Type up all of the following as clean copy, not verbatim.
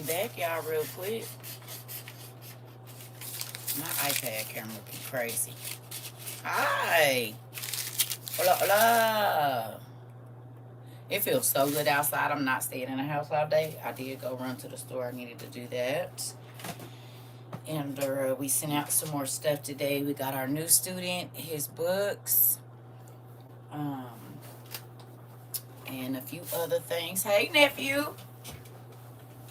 back, y'all, real quick. My iPad camera looking crazy. Hi. Hola, hola. It feels so good outside. I'm not staying in the house all day. I did go run to the store. I needed to do that. And we sent out some more stuff today. We got our new student, his books, and a few other things. Hey, nephew.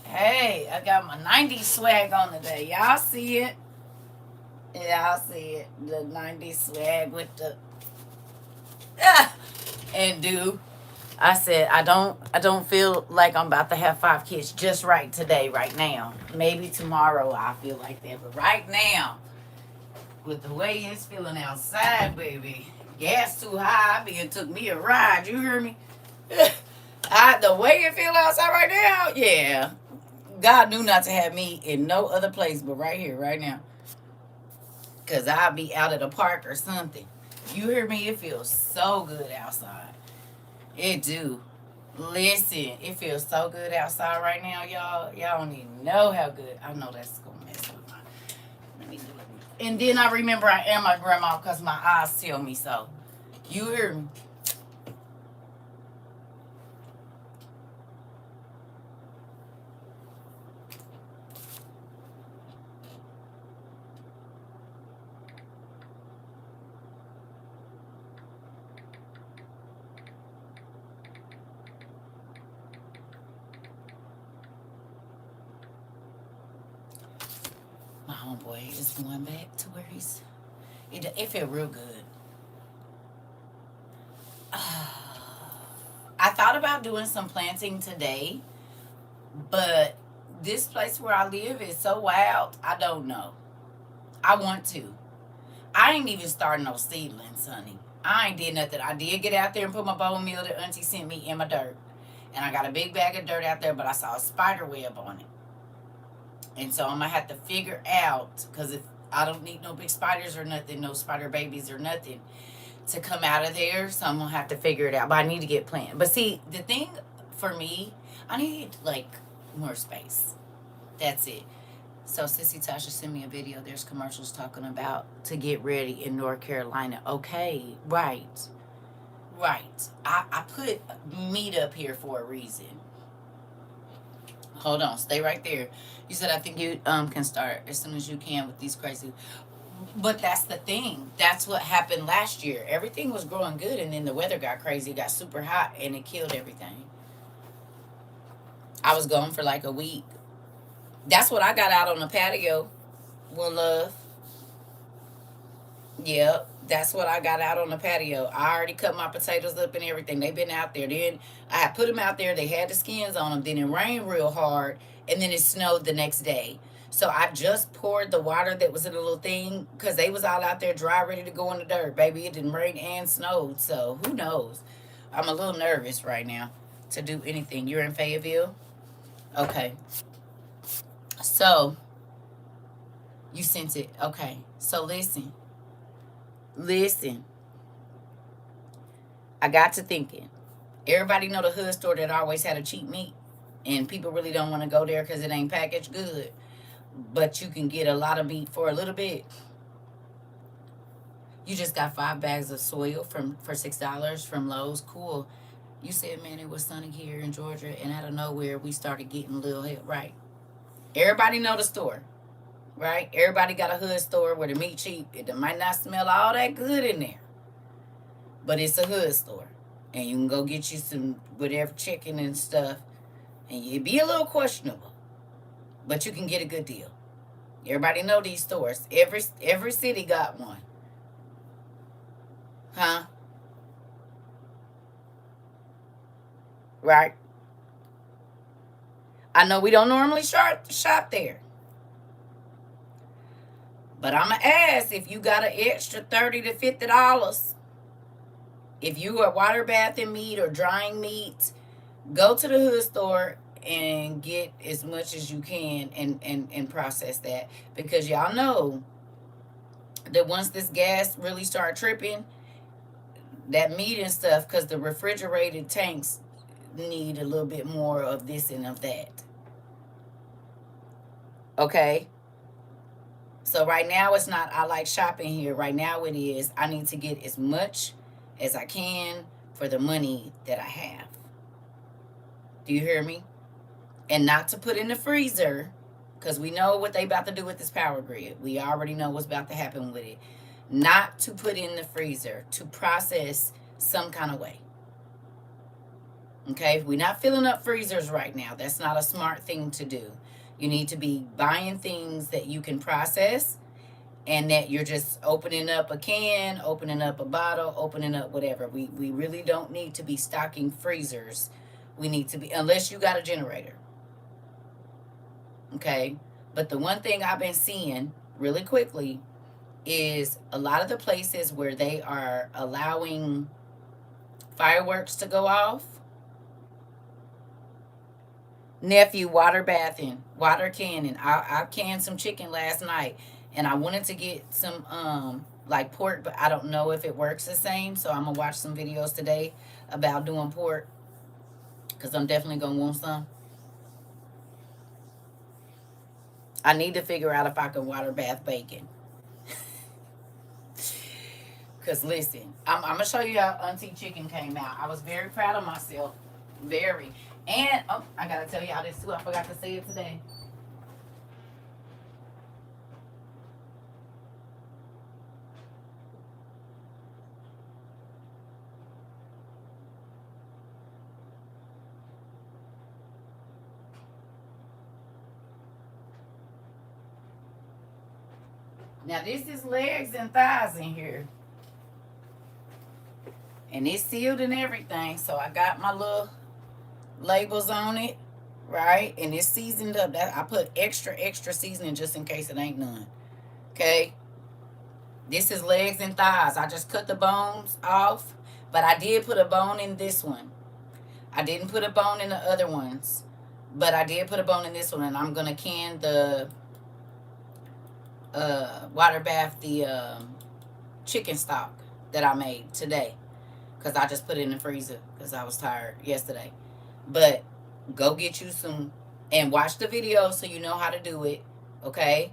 Hey, I got my 90s swag on today. Y'all see it? Y'all see it. The 90s swag with the and do. I said I don't feel like I'm about to have 5 kids just right today, right now. Maybe tomorrow I feel like that, but right now, with the way it's feeling outside, baby, gas too high. It took me a ride. You hear me? The way it feel outside right now, yeah. God knew not to have me in no other place but right here, right now. Cause I'll be out at a park or something. You hear me? It feels so good outside. It do. Listen, it feels so good outside right now, y'all. Y'all don't even know how good. I know that's gonna mess with my. Let me do it. And then I remember I am my grandma because my eyes tell me so. You hear me? My homeboy is going back to where he's. It feel real good. I thought about doing some planting today, but this place where I live is so wild. I don't know. I want to. I ain't even starting no seedlings, honey. I ain't did nothing. I did get out there and put my bone meal that Auntie sent me in my dirt. And I got a big bag of dirt out there, but I saw a spider web on it. And so I'm going to have to figure out, because if I don't need no big spiders or nothing, no spider babies or nothing to come out of there. So I'm going to have to figure it out. But I need to get planted. But see, the thing for me, I need like more space. That's it. So Sissy Tasha sent me a video. There's commercials talking about to get ready in North Carolina. Okay, right. Right. I put meat up here for a reason. Hold on, stay right there. You said I think you can start as soon as you can with these crazy. But that's the thing. That's what happened last year. Everything was growing good, and then the weather got crazy. It got super hot, and it killed everything. I was gone for like a week. That's what I got out on the patio. Well, love. Yep, that's what I got out on the patio. I already cut my potatoes up and everything. They've been out there. Then I had put them out there. They had the skins on them. Then it rained real hard, and then it snowed the next day. So I just poured the water that was in a little thing because they was all out there dry, ready to go in the dirt. Baby, it didn't rain and snowed. So who knows? I'm a little nervous right now to do anything. You're in Fayetteville? Okay. So you sent it. Okay. So listen. Listen, I got to thinking. Everybody know the hood store that always had a cheap meat, and people really don't want to go there because it ain't packaged good. But you can get a lot of meat for a little bit. You just got 5 bags of soil for $6 from Lowe's. Cool. You said, man, it was sunny here in Georgia, and out of nowhere we started getting a little hit. Right. Everybody know the store. Right? Everybody got a hood store where the meat cheap. It might not smell all that good in there. But it's a hood store. And you can go get you some whatever chicken and stuff. And it'd be a little questionable. But you can get a good deal. Everybody know these stores. Every city got one. Huh? Right? I know we don't normally shop there. But I'm going to ask if you got an extra $30 to $50. If you are water bathing meat or drying meat, go to the hood store and get as much as you can and process that. Because y'all know that once this gas really start tripping, that meat and stuff, because the refrigerated tanks need a little bit more of this and of that. Okay? So right now it's not I like shopping here. Right now it is I need to get as much as I can for the money that I have. Do you hear me? And not to put in the freezer, because we know what they about to do with this power grid. We already know what's about to happen with it. Not to put in the freezer, to process some kind of way. Okay, we're not filling up freezers right now. That's not a smart thing to do. You need to be buying things that you can process, and that you're just opening up a can, opening up a bottle, opening up whatever. We really don't need to be stocking freezers. We need to be, unless you got a generator. Okay, but the one thing I've been seeing really quickly is a lot of the places where they are allowing fireworks to go off. Nephew, water bathing, water canning. I canned some chicken last night, and I wanted to get some like pork, but I don't know if it works the same. So I'm gonna watch some videos today about doing pork, because I'm definitely gonna want some. I need to figure out if I can water bath bacon. Because listen, I'm gonna show you how Auntie Chicken came out. I was very proud of myself, very. And oh, I gotta tell y'all this too. I forgot to say it today. Now this is legs and thighs in here, and it's sealed and everything. So I got my little labels on it, right? And it's seasoned up. That I put extra seasoning just in case it ain't none. Okay. This is legs and thighs. I just cut the bones off, but I did put a bone in this one. I didn't put a bone in the other ones, but I did put a bone in this one, and I'm gonna can the water bath the chicken stock that I made today, because I just put it in the freezer because I was tired yesterday. But go get you some and watch the video so you know how to do it. Okay,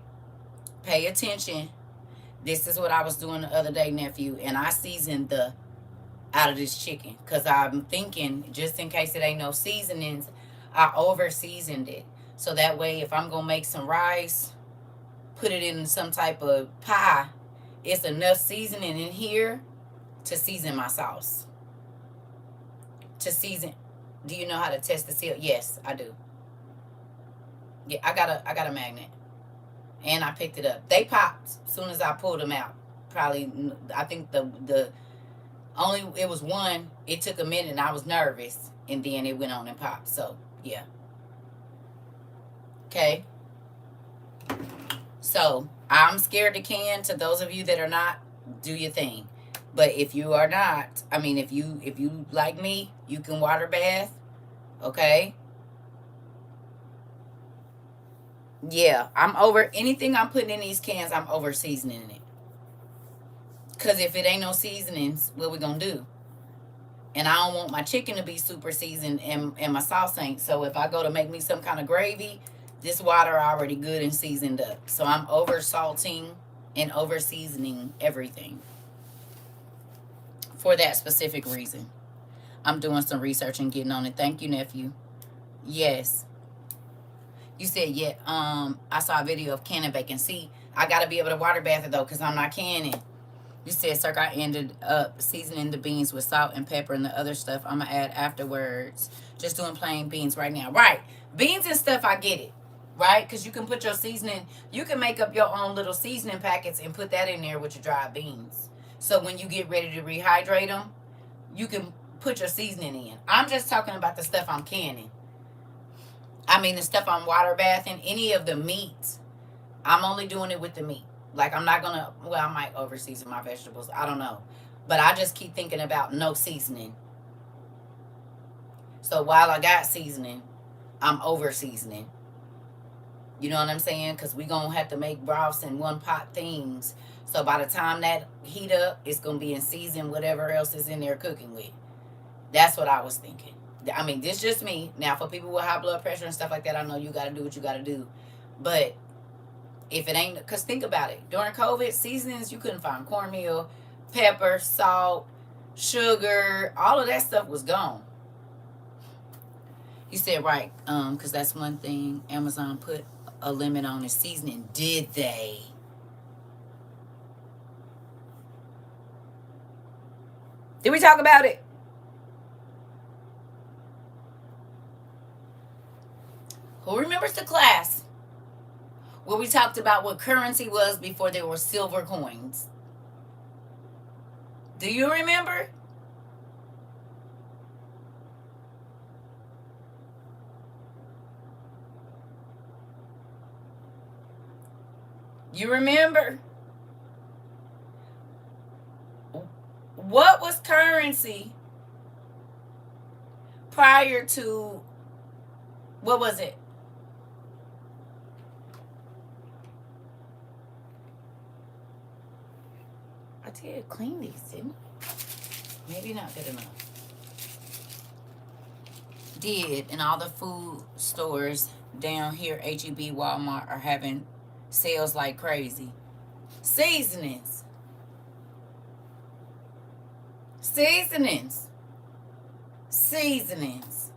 pay attention. This is what I was doing the other day, nephew, and I seasoned the out of this chicken because I'm thinking, just in case it ain't no seasonings, I over seasoned it, so that way if I'm gonna make some rice, put it in some type of pie, it's enough seasoning in here to season my sauce. To season. Do you know how to test the seal? Yes, I do. Yeah, I got a magnet, and I picked it up. They popped as soon as I pulled them out. Probably, I think the only it was one. It took a minute, and I was nervous, and then it went on and popped. So yeah. Okay. So I'm scared to can. To those of you that are not, do your thing. But if you are not, I mean, if you like me, you can water bath. Okay. Yeah, I'm over anything I'm putting in these cans. I'm over seasoning it. Cause if it ain't no seasonings, what we gonna do? And I don't want my chicken to be super seasoned, and my sauce ain't. So if I go to make me some kind of gravy, this water already good and seasoned up. So I'm over salting and over seasoning everything for that specific reason. I'm doing some research and getting on it. Thank you, nephew. Yes. You said, yeah, I saw a video of canning bacon. See, I got to be able to water bath it, though, because I'm not canning. You said, "Circa, I ended up seasoning the beans with salt and pepper and the other stuff I'm going to add afterwards. Just doing plain beans right now." Right. Beans and stuff, I get it. Right? Because you can put your seasoning, you can make up your own little seasoning packets and put that in there with your dried beans. So when you get ready to rehydrate them, you can put your seasoning in. I'm just talking about the stuff I'm canning. I mean, the stuff I'm water bathing, any of the meats, I'm only doing it with the meat. Like, I'm not going to, well, I might over season my vegetables. I don't know. But I just keep thinking about no seasoning. So while I got seasoning, I'm over seasoning. You know what I'm saying? Because we going to have to make broths and one pot things. So by the time that heat up, it's going to be in season whatever else is in there cooking with. That's what I was thinking. I mean, this just me. Now, for people with high blood pressure and stuff like that, I know you got to do what you got to do. But If it ain't, because think about it. During COVID seasonings, you couldn't find cornmeal, pepper, salt, sugar. All of that stuff was gone. You said right, because that's one thing Amazon put a limit on is seasoning. Did they? Did we talk about it? Who remembers the class where we talked about what currency was before there were silver coins? Do you remember? You remember? What was currency prior to, what was it? I did clean these, didn't I? Maybe not good enough. Did, and all the food stores down here, HEB, Walmart, are having sales like crazy. Seasonings. Seasonings. Seasonings.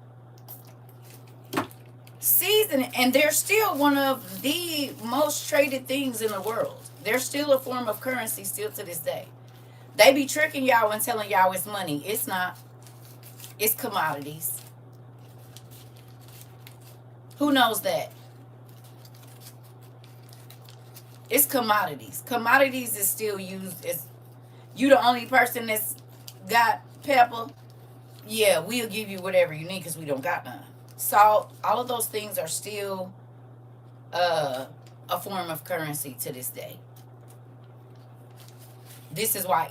Seasoning. And they're still one of the most traded things in the world. They're still a form of currency still to this day. They be tricking y'all and telling y'all it's money. It's not. It's commodities. Who knows that? It's commodities. Commodities is still used as, you the only person that's got pepper. Yeah, we'll give you whatever you need because we don't got none. Salt, all of those things are still a form of currency to this day. This is why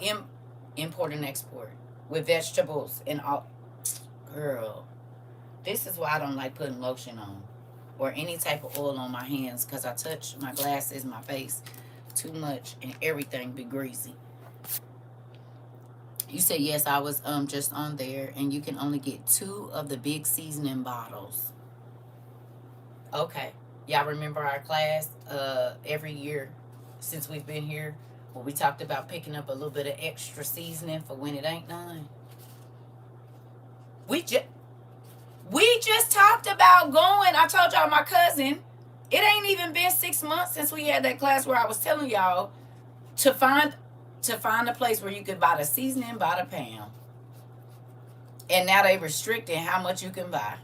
import and export with vegetables and all. Girl, this is why I don't like putting lotion on or any type of oil on my hands because I touch my glasses, my face too much and everything be greasy. You said yes, I was just on there and you can only get 2 of the big seasoning bottles. Okay. Y'all remember our class every year since we've been here where we talked about picking up a little bit of extra seasoning for when it ain't none? We just talked about going. I told y'all my cousin, it ain't even been 6 months since we had that class where I was telling y'all to find a place where you could buy the seasoning by the pound. And now they restricting how much you can buy.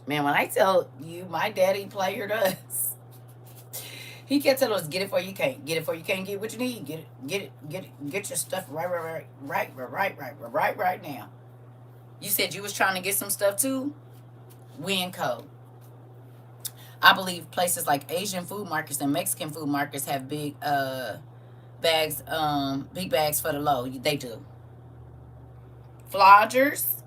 Man, when I tell you my daddy playered us, he kept telling us, get it for you can't. Get it for you can't get what you need. Get your stuff right now. You said you was trying to get some stuff too? Winco. I believe places like Asian food markets and Mexican food markets have big bags, big bags for the low. They do. Flodgers.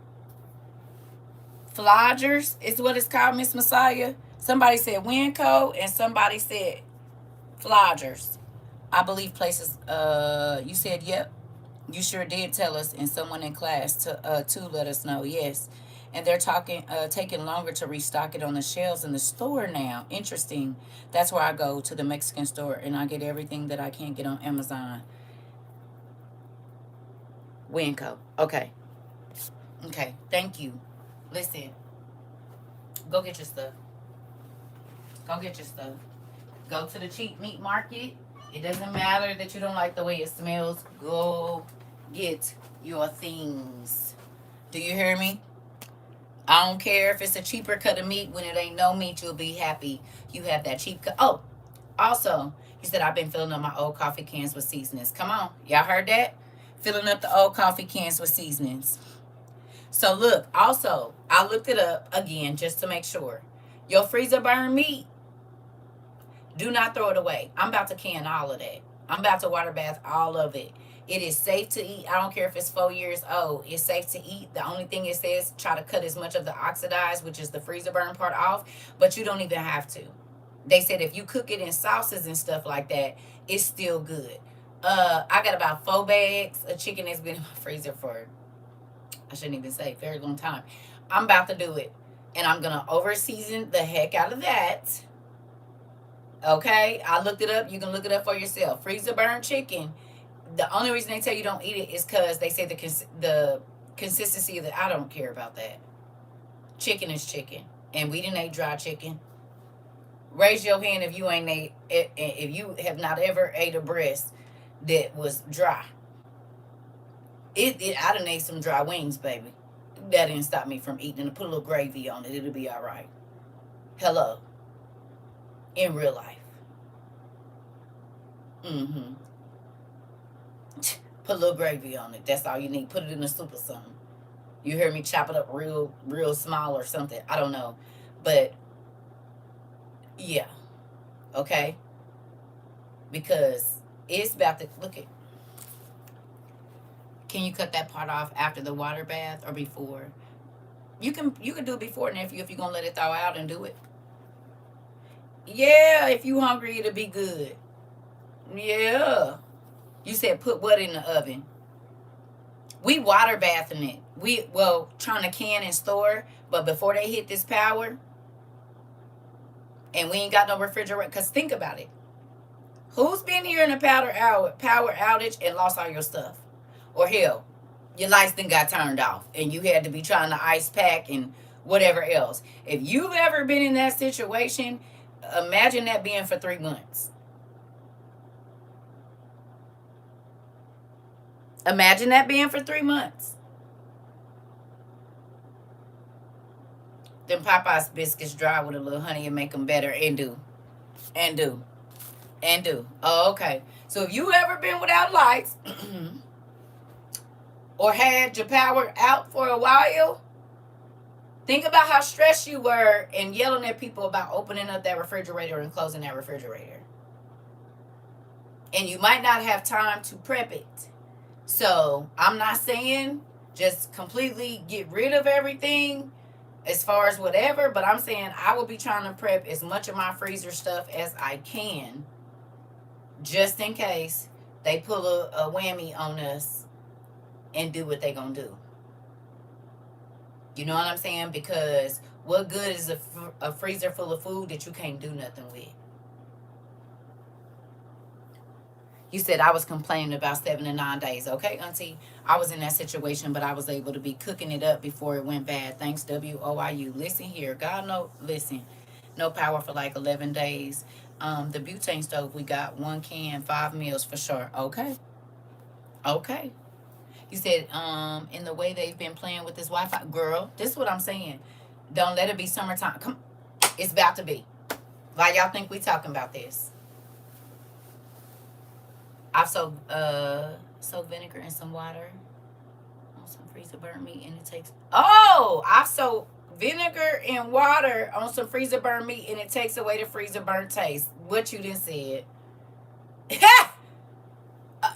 Flodgers is what it's called, Miss Messiah. Somebody said Winco and somebody said Flodgers. I believe places, you said, yep. You sure did tell us, and someone in class to let us know. Yes, and they're taking longer to restock it on the shelves in the store now. Interesting. That's where I go to the Mexican store, and I get everything that I can't get on Amazon. Winco. Okay. Okay. Thank you. Listen. Go get your stuff. Go get your stuff. Go to the cheap meat market. It doesn't matter that you don't like the way it smells. Go get your things. Do you hear me? I don't care if it's a cheaper cut of meat. When it ain't no meat, you'll be happy you have that cheap cut. Oh, also, he said, I've been filling up my old coffee cans with seasonings. Come on. Y'all heard that? Filling up the old coffee cans with seasonings. So look, also, I looked it up again just to make sure. Your freezer burn meat, do not throw it away. I'm about to can all of that. I'm about to water bath all of it. It is safe to eat. I don't care if it's 4 years old. It's safe to eat. The only thing it says, try to cut as much of the oxidized, which is the freezer burn part off, but you don't even have to. They said if you cook it in sauces and stuff like that, it's still good. I got about 4 bags of chicken that's been in my freezer for, I shouldn't even say, very long time. I'm about to do it. And I'm going to over season the heck out of that. Okay? I looked it up. You can look it up for yourself. Freezer burn chicken. The only reason they tell you don't eat it is because they say the consistency of the. I don't care about that. Chicken is chicken. And we didn't eat dry chicken. Raise your hand if you ain't ate, if you have not ever ate a breast that was dry. I done ate some dry wings, baby. That didn't stop me from eating it. Put a little gravy on it. It'll be all right. Hello. In real life. Mm-hmm. Put a little gravy on it. That's all you need. Put it in a soup or something. You hear me chop it up real small or something. I don't know. But, yeah. Okay? Because it's about to... Look at... Can you cut that part off after the water bath or before? You can do it before, nephew, if you're going to let it thaw out and do it. Yeah, if you hungry, it'll be good. Yeah. You said put what in the oven? We water bathing it. Trying to can and store, but before they hit this power, and we ain't got no refrigerator, because think about it. Who's been here in a power outage and lost all your stuff? Or hell, your lights then got turned off and you had to be trying to ice pack and whatever else. If you've ever been in that situation, imagine that being for 3 months. Imagine that being for 3 months. Them Popeye's biscuits dry with a little honey and make them better. And do. Oh, okay. So if you ever been without lights or had your power out for a while, think about how stressed you were and yelling at people about opening up that refrigerator and closing that refrigerator. And you might not have time to prep it. So I'm not saying just completely get rid of everything as far as whatever, but I'm saying I will be trying to prep as much of my freezer stuff as I can, just in case they pull a whammy on us and do what they gonna do. You know what I'm saying? Because what good is a freezer full of food that you can't do nothing with? You said I was complaining about 7 to 9 days. Okay, auntie, I was in that situation, but I was able to be cooking it up before it went bad. Thanks, WOIU. Listen here. God, no, listen. No power for like 11 days. The butane stove, we got 1 can, 5 meals for sure. Okay. Okay. You said, in the way they've been playing with this Wi-Fi. Girl, this is what I'm saying. Don't let it be summertime. Come, it's about to be. Why y'all think we talking about this? I've soaked vinegar in some water on some freezer burnt meat, and it takes... Oh! I've soaked vinegar and water on some freezer burnt meat, and it takes away the freezer burnt taste. What you done said.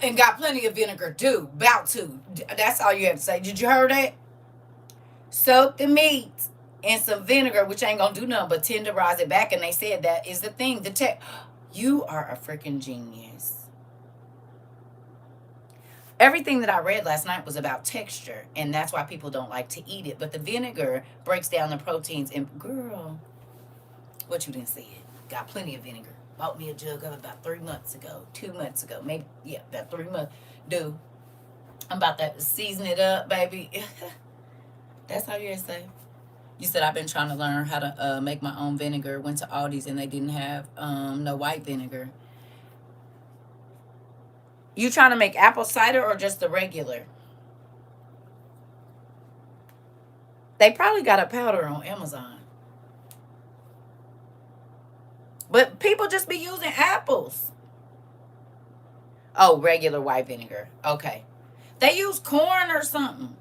And got plenty of vinegar, too. About to. That's all you have to say. Did you hear that? Soak the meat in some vinegar, which ain't gonna do nothing but tenderize it back, and they said that is the thing. You are a freaking genius. Everything that I read last night was about texture, and that's why people don't like to eat it. But the vinegar breaks down the proteins. And girl, what you didn't see it. Got plenty of vinegar. Bought me a jug of it about 3 months ago. 2 months ago. Maybe, yeah, about 3 months. Dude, I'm about to season it up, baby. That's all you had to say. You said I've been trying to learn how to make my own vinegar. Went to Aldi's and they didn't have no white vinegar. You trying to make apple cider or just the regular? They probably got a powder on Amazon. But people just be using apples. Oh, regular white vinegar. Okay. They use corn or something.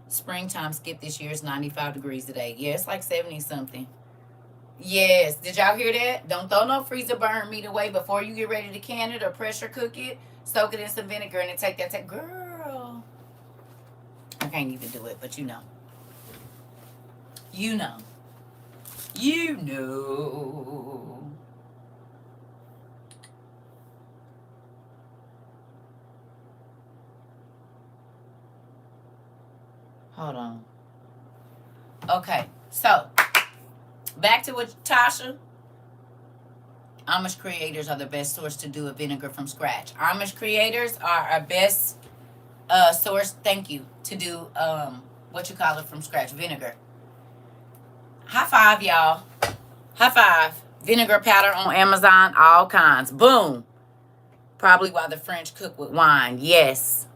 Springtime skip this year is 95 degrees today. Yeah, it's like 70 something. Yes. Did y'all hear that? Don't throw no freezer burn meat away before you get ready to can it or pressure cook it. Soak it in some vinegar and take that. Girl. I can't even do it, but you know. You know. You know. Hold on. Okay. So, back to what Tasha. Amish creators are the best source to do a vinegar from scratch. Amish creators are our best source, thank you, to do what you call it from scratch, vinegar. High five, y'all. High five. Vinegar powder on Amazon, all kinds. Boom. Probably why the French cook with wine. Yes.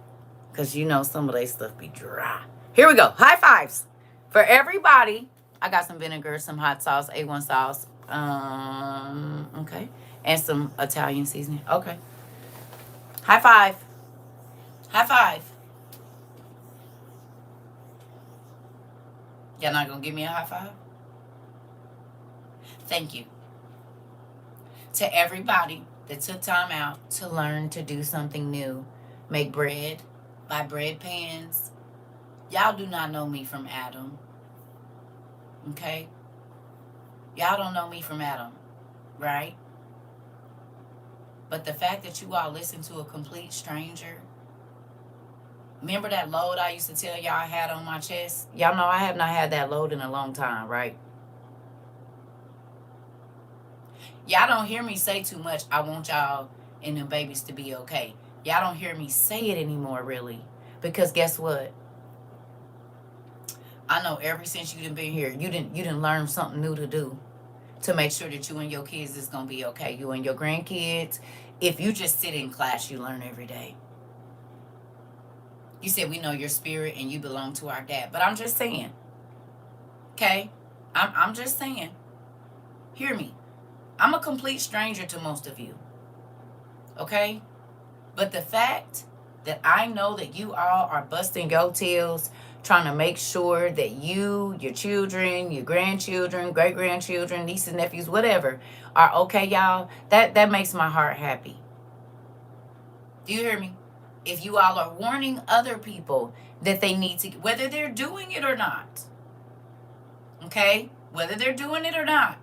Because you know some of their stuff be dry. Here we go. High fives. For everybody, I got some vinegar, some hot sauce, A1 sauce. Okay. And some Italian seasoning. Okay. High five. High five. Y'all not going to give me a high five? Thank you. To everybody that took time out to learn to do something new. Make bread. Buy bread pans. Y'all do not know me from Adam. Okay? Y'all don't know me from Adam. Right? But the fact that you all listen to a complete stranger. Remember that load I used to tell y'all I had on my chest? Y'all know I have not had that load in a long time, right? Y'all don't hear me say too much, I want y'all and them babies to be okay. Y'all don't hear me say it anymore, really. Because guess what? I know ever since you done been here, you didn't learn something new to do to make sure that you and your kids is going to be okay. You and your grandkids. If you just sit in class, you learn every day. You said we know your spirit and you belong to our dad. But I'm just saying. Okay? I'm just saying. Hear me. I'm a complete stranger to most of you. Okay? But the fact that I know that you all are busting your tails trying to make sure that you, your children, your grandchildren, great-grandchildren, nieces, nephews, whatever, are okay, y'all, that makes my heart happy. Do you hear me? If you all are warning other people that they need to, whether they're doing it or not, okay? Whether they're doing it or not,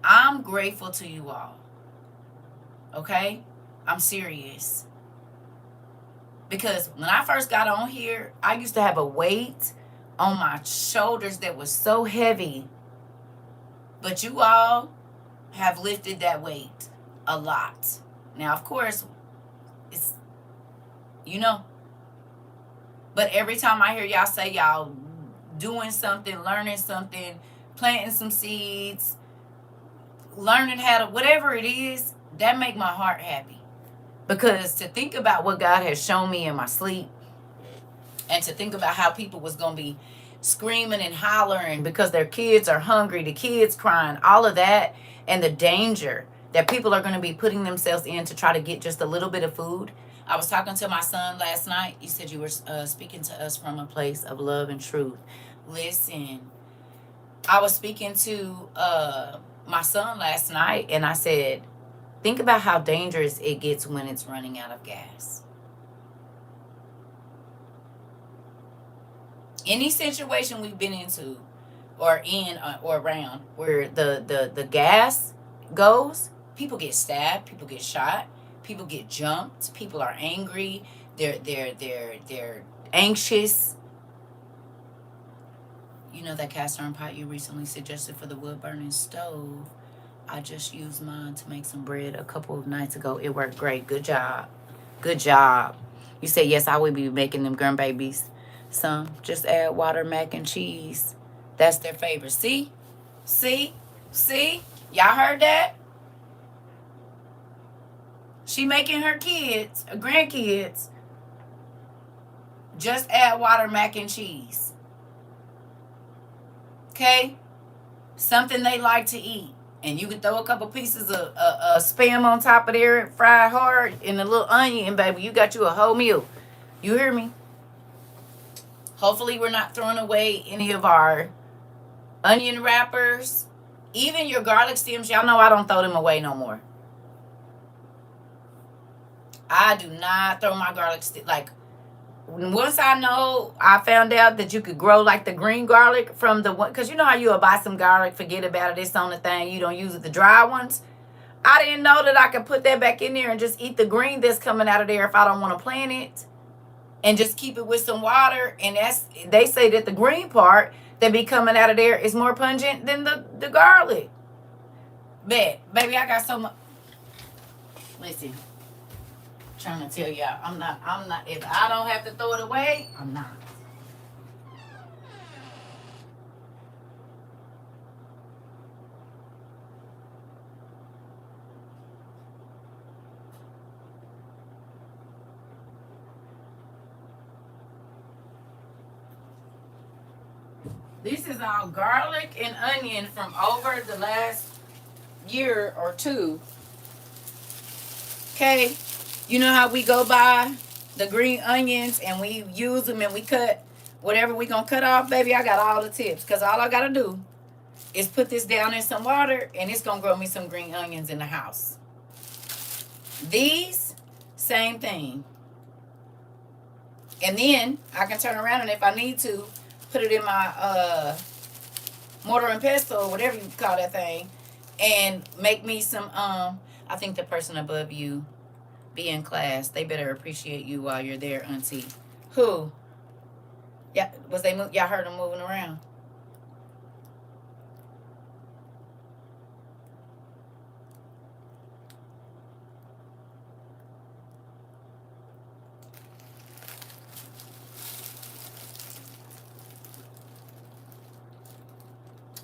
I'm grateful to you all. Okay? I'm serious. Because when I first got on here, I used to have a weight on my shoulders that was so heavy. But you all have lifted that weight a lot. Now, of course, it's, you know. But every time I hear y'all say y'all doing something, learning something, planting some seeds, learning how to, whatever it is, that make my heart happy. Because to think about what God has shown me in my sleep, and to think about how people was going to be screaming and hollering because their kids are hungry, the kids crying, all of that, and the danger that people are going to be putting themselves in to try to get just a little bit of food. I was talking to my son last night. You said you were speaking to us from a place of love and truth. Listen, I was speaking to my son last night, and I said, think about how dangerous it gets when it's running out of gas. Any situation we've been into or in or around where the gas goes, people get stabbed, people get shot, people get jumped, people are angry, they're anxious. You know that cast iron pot you recently suggested for the wood burning stove? I just used mine to make some bread a couple of nights ago. It worked great. Good job. Good job. You said, yes, I will be making them grandbabies some. Just add water, mac, and cheese. That's their favorite. See? See? See? Y'all heard that? She making her kids, her grandkids, just add water, mac, and cheese. Okay? Something they like to eat. And you can throw a couple pieces of Spam on top of there, fried hard, and a little onion, baby. You got you a whole meal. You hear me? Hopefully we're not throwing away any of our onion wrappers. Even your garlic stems, y'all know I don't throw them away no more. I do not throw my garlic stems. Like, once I found out that you could grow like the green garlic from the one, because you know how you'll buy some garlic, forget about it, it's on the thing, you don't use it, the dry ones. I didn't know that I could put that back in there and just eat the green that's coming out of there if I don't want to plant it. and just keep it with some water. And that's, they say that the green part that be coming out of there is more pungent than the garlic. Bet, baby, I got so much. Listen, trying to tell y'all, I'm not. If I don't have to throw it away, I'm not. This is all garlic and onion from over the last year or two. Okay, you know how we go by the green onions and we use them and we cut whatever we gonna cut off, baby. I got all the tips, because all I gotta do is put this down in some water and it's gonna grow me some green onions in the house. These, same thing. And then I can turn around and if I need to, put it in my mortar and pestle or whatever you call that thing, and make me some. I think the person above you be in class. They better appreciate you while you're there, Auntie. Who? Yeah, was they? Y'all heard them moving around?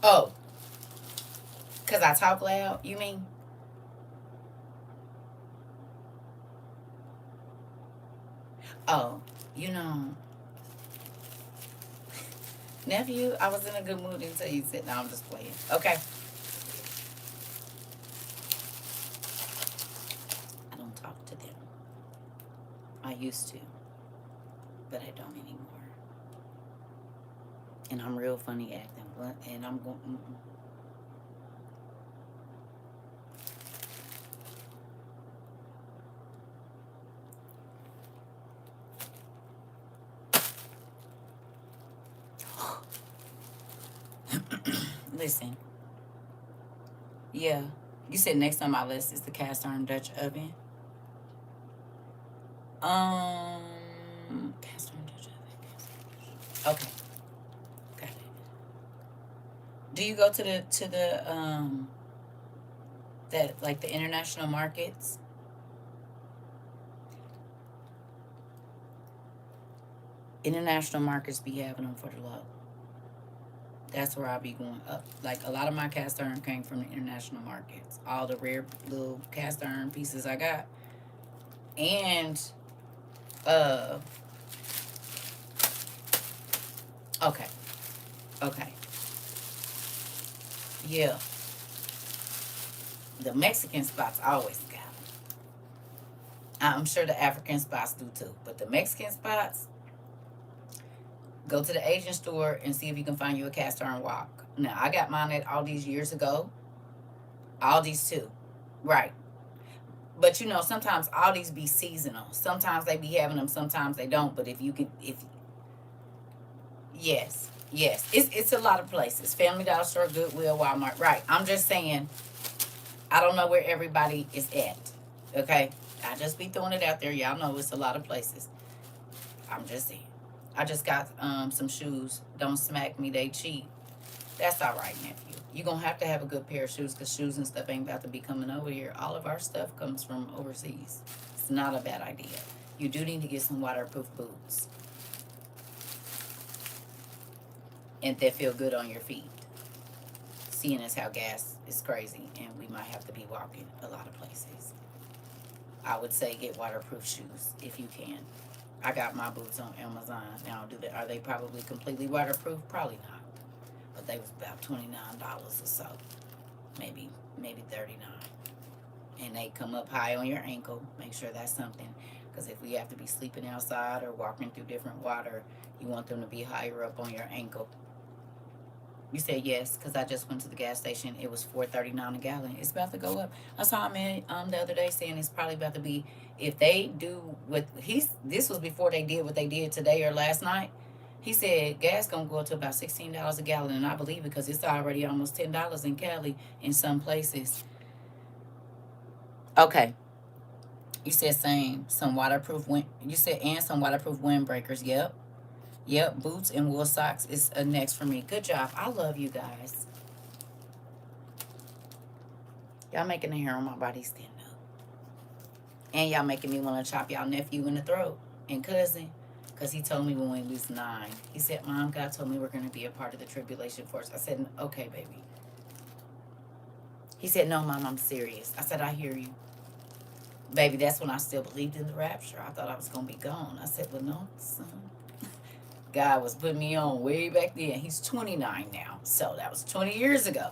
Oh, cause I talk loud. You mean? Oh, you know, nephew. I was in a good mood until you said, "No, I'm just playing." Okay. I don't talk to them. I used to, but I don't anymore. And I'm real funny acting. And I'm going. Listen. Yeah. You said next on my list is the cast iron Dutch oven. Cast iron Dutch oven. Okay. Got it. Do you go to the that, like, the international markets? International markets be having them for the low. That's where I'll be going up. Like, a lot of my cast iron came from the international markets. All the rare little cast iron pieces I got. And uh okay. Okay. Yeah. The Mexican spots always got them. I'm sure the African spots do too. But the Mexican spots, go to the Asian store and see if you can find you a cast iron wok. Now, I got mine at Aldi's years ago. Aldi's too. Right. But you know, sometimes Aldi's be seasonal. Sometimes they be having them, sometimes they don't. But if you can, if yes, yes, it's a lot of places. Family Dollar Store, Goodwill, Walmart. Right. I'm just saying, I don't know where everybody is at. Okay, I just be throwing it out there. Y'all know it's a lot of places. I'm just saying. I just got some shoes. Don't smack me, they cheap. That's all right, nephew. You're going to have a good pair of shoes, because shoes and stuff ain't about to be coming over here. All of our stuff comes from overseas. It's not a bad idea. You do need to get some waterproof boots, and that feel good on your feet. Seeing as how gas is crazy and we might have to be walking a lot of places. I would say get waterproof shoes if you can. I got my boots on Amazon. Now, are they probably completely waterproof? Probably not. But they was about $29 or so. Maybe 39. And they come up high on your ankle. Make sure that's something. Because if we have to be sleeping outside or walking through different water, you want them to be higher up on your ankle. You said yes, because I just went to the gas station. It was $4.39 a gallon. It's about to go up. I saw a man the other day saying it's probably about to be, if they do what this was before they did what they did today or last night. He said gas gonna go up to about $16 a gallon, and I believe it, because it's already almost $10 in Cali in some places. Okay, You said same. Some waterproof wind. You said and some waterproof windbreakers. Yep. Yep. Boots and wool socks is next for me. Good job. I love you guys. Y'all making the hair on my body stand up. And y'all making me want to chop y'all nephew in the throat and cousin. Because he told me when we was 9. He said, Mom, God told me we're going to be a part of the tribulation force. I said, okay, baby. He said, no, Mom, I'm serious. I said, I hear you. Baby, that's when I still believed in the rapture. I thought I was going to be gone. I said, well, no, son. God was putting me on way back then. He's 29 now. So that was 20 years ago.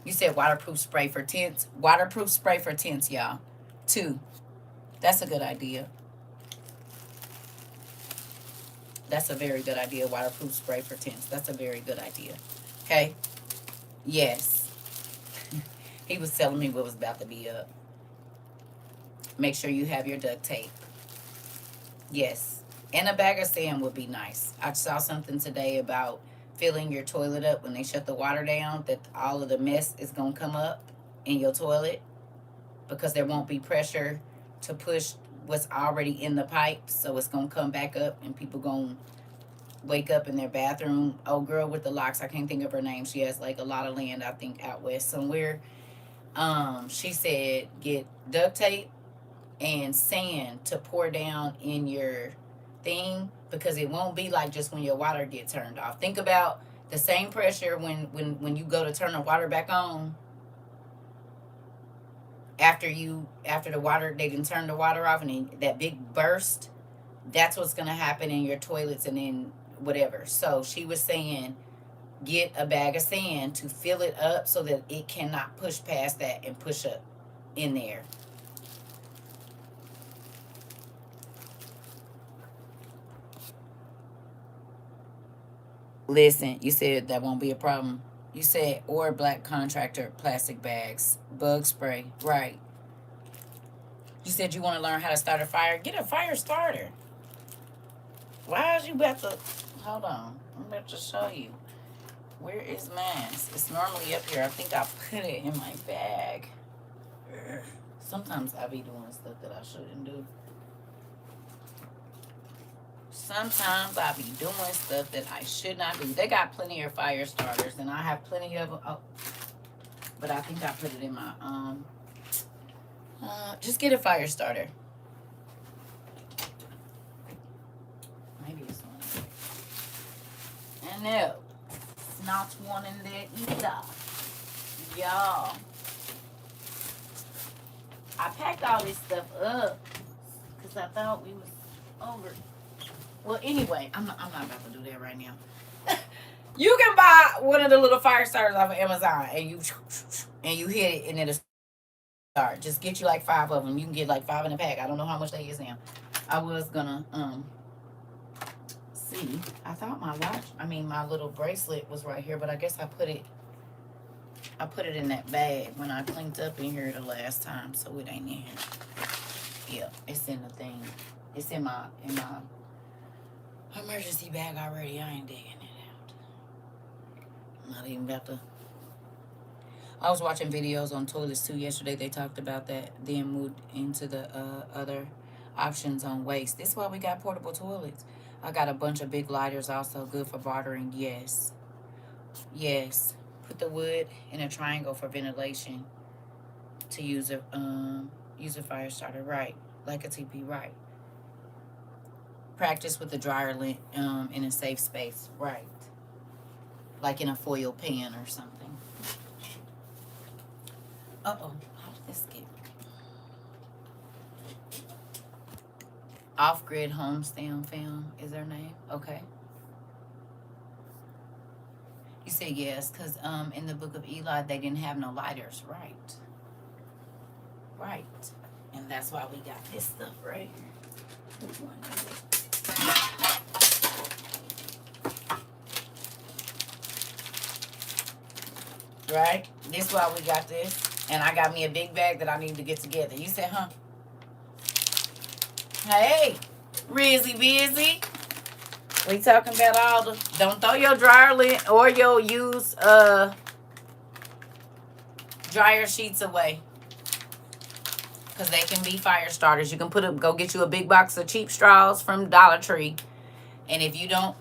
You said waterproof spray for tents. Waterproof spray for tents, y'all. 2. That's a good idea. That's a very good idea. Waterproof spray for tents. That's a very good idea. Okay? Yes. He was telling me what was about to be up. Make sure you have your duct tape. Yes. And a bag of sand would be nice. I saw something today about filling your toilet up when they shut the water down, that all of the mess is going to come up in your toilet because there won't be pressure to push what's already in the pipe. So it's going to come back up and people going to wake up in their bathroom. Oh, girl with the locks, I can't think of her name. She has like a lot of land, I think, out west somewhere. She said get duct tape and sand to pour down in your thing, because it won't be like just when your water gets turned off. Think about the same pressure when you go to turn the water back on. After the water, they can turn the water off, and then that big burst, that's what's going to happen in your toilets and then whatever. So she was saying get a bag of sand to fill it up so that it cannot push past that and push up in there. Listen, you said that won't be a problem. You said, or black contractor plastic bags, bug spray. Right. You said you want to learn how to start a fire. Get a fire starter. Why is you about to... Hold on. I'm about to show you. Where is mine? It's normally up here. I think I put it in my bag. Sometimes I be doing stuff that I shouldn't do. Sometimes I be doing stuff that I should not do. They got plenty of fire starters, and I have plenty of them. Oh, but I think I put it in my just get a fire starter. Maybe it's one. And no, it's not one in there either. Y'all, I packed all this stuff up because I thought we was over. Well, anyway, I'm not about to do that right now. You can buy one of the little fire starters off of Amazon, and you hit it, and it'll start. Just get you like 5 of them. You can get like 5 in a pack. I don't know how much they is now. I was gonna see. I thought my my little bracelet was right here, but I guess I put it in that bag when I cleaned up in here the last time, so it ain't in here. Yeah, it's in the thing. It's in my emergency bag already. I ain't digging it out. I'm not even about to. I was watching videos on toilets too yesterday. They talked about that. Then moved into the other options on waste. This is why we got portable toilets. I got a bunch of big lighters also, good for bartering. Yes. Yes. Put the wood in a triangle for ventilation to use a fire starter. Right. Like a TP. Right. Practice with the dryer lint in a safe space. Right. Like in a foil pan or something. Uh-oh. How did this get? Off-grid homestead film is their name. Okay. You said yes, because in the book of Eli, they didn't have no lighters. Right. Right. And that's why we got this stuff right here. Which one is it? Right? This is why we got this. And I got me a big bag that I need to get together. You said, huh? Hey, Rizzy Busy. We talking about all the... Don't throw your dryer lint or your used dryer sheets away. because they can be fire starters. You can go get you a big box of cheap straws from Dollar Tree. And if you don't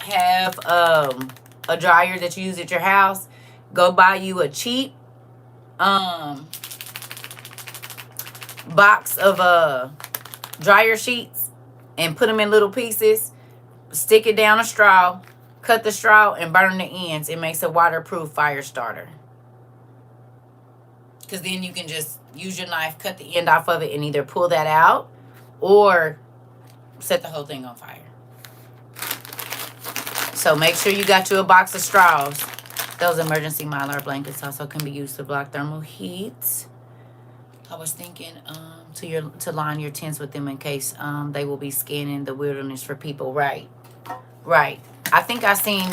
have a dryer that you use at your house, go buy you a cheap box of dryer sheets and put them in little pieces. Stick it down a straw, cut the straw, and burn the ends. It makes a waterproof fire starter. Because then you can just use your knife, cut the end off of it, and either pull that out or set the whole thing on fire. So make sure you got you a box of straws. Those emergency Mylar blankets also can be used to block thermal heat. I was thinking to line your tents with them in case they will be scanning the wilderness for people. Right. I think I seen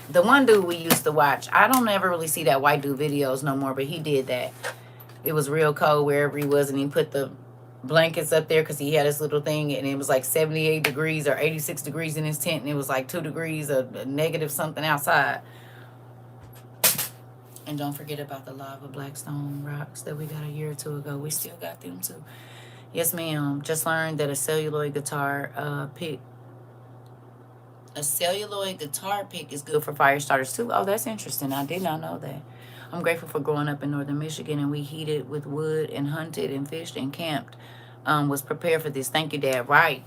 the one dude we used to watch. I don't ever really see that white dude videos no more, but he did that. It was real cold wherever he was, and he put the blankets up there because he had this little thing, and it was like 78 degrees or 86 degrees in his tent, and it was like 2 degrees of negative something outside. And don't forget about the lava blackstone rocks that we got a year or two ago. We still got them too. Yes, ma'am. Just learned that a celluloid guitar pick is good for fire starters too. Oh, that's interesting. I did not know that. I'm grateful for growing up in northern Michigan, and we heated with wood and hunted and fished and camped. Was prepared for this. Thank you, Dad. Right.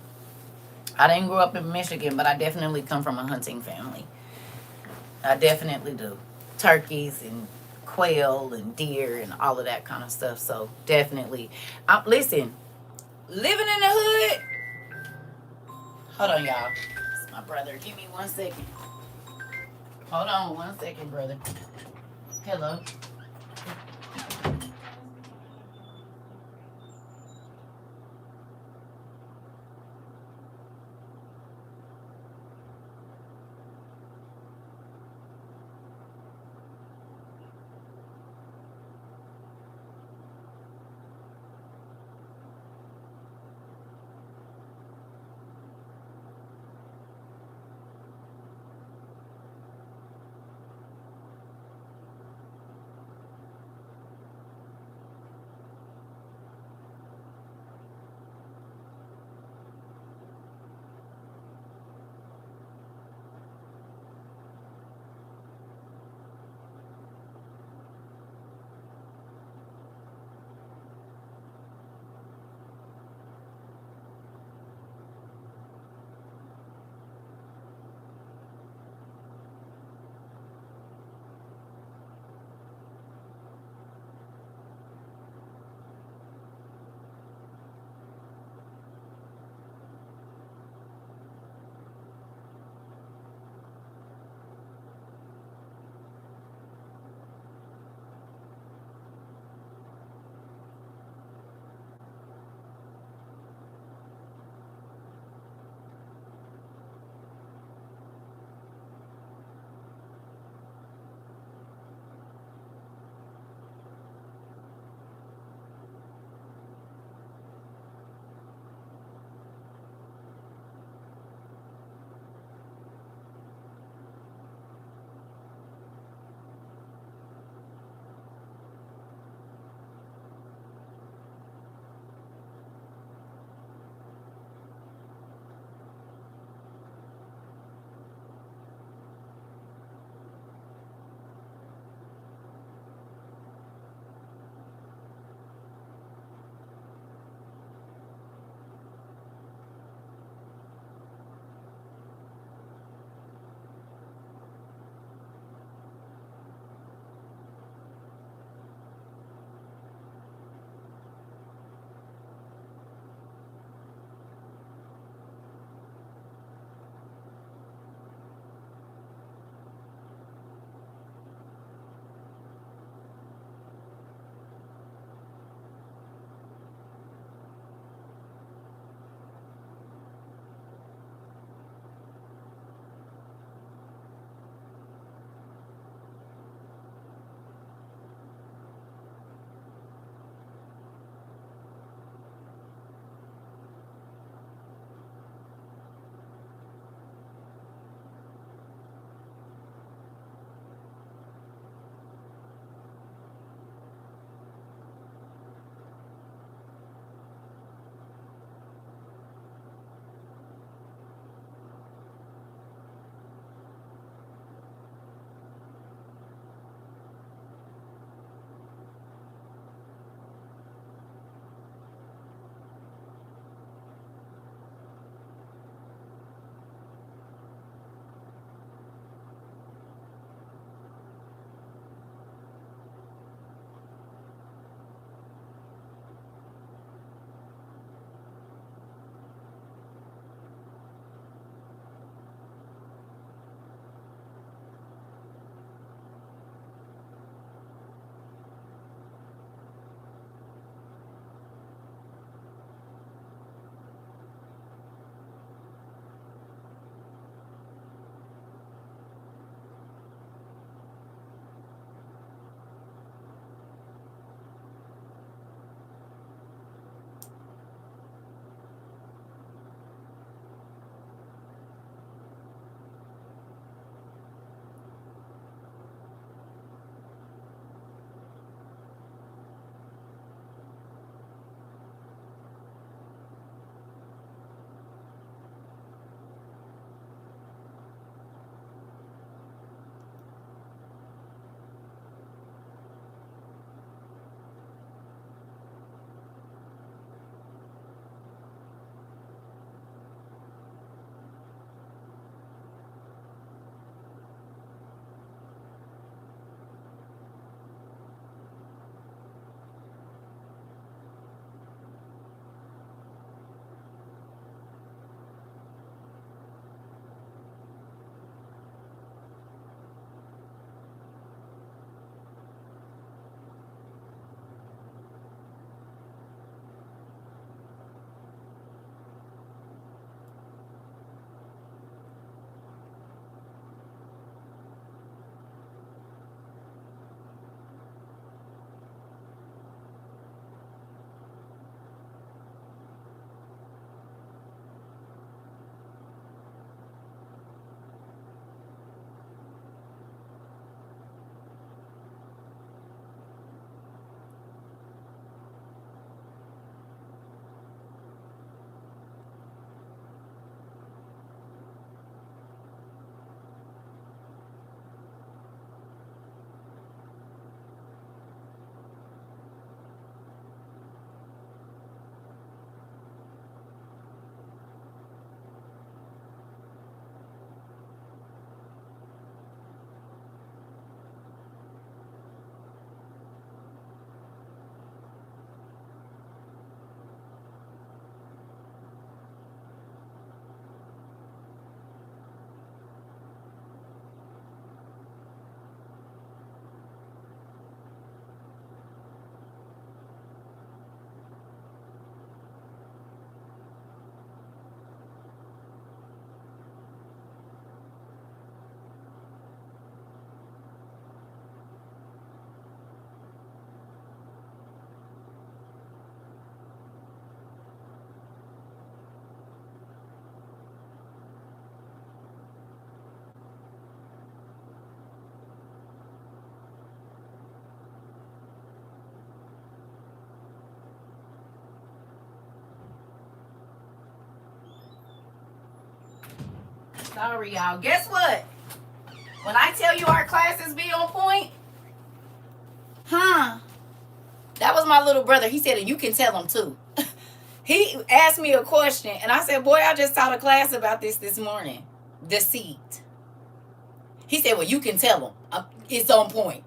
I didn't grow up in Michigan, but I definitely come from a hunting family. I definitely do. Turkeys and quail and deer and all of that kind of stuff. So definitely. Listen, living in the hood. Hold on, y'all. It's my brother. Give me 1 second. Hold on 1 second, brother. Hello. Sorry, y'all. Guess what? When I tell you our classes be on point, huh? That was my little brother. He said, and you can tell him too. He asked me a question, and I said, boy, I just taught a class about this morning. Deceit. He said, well, you can tell him. It's on point.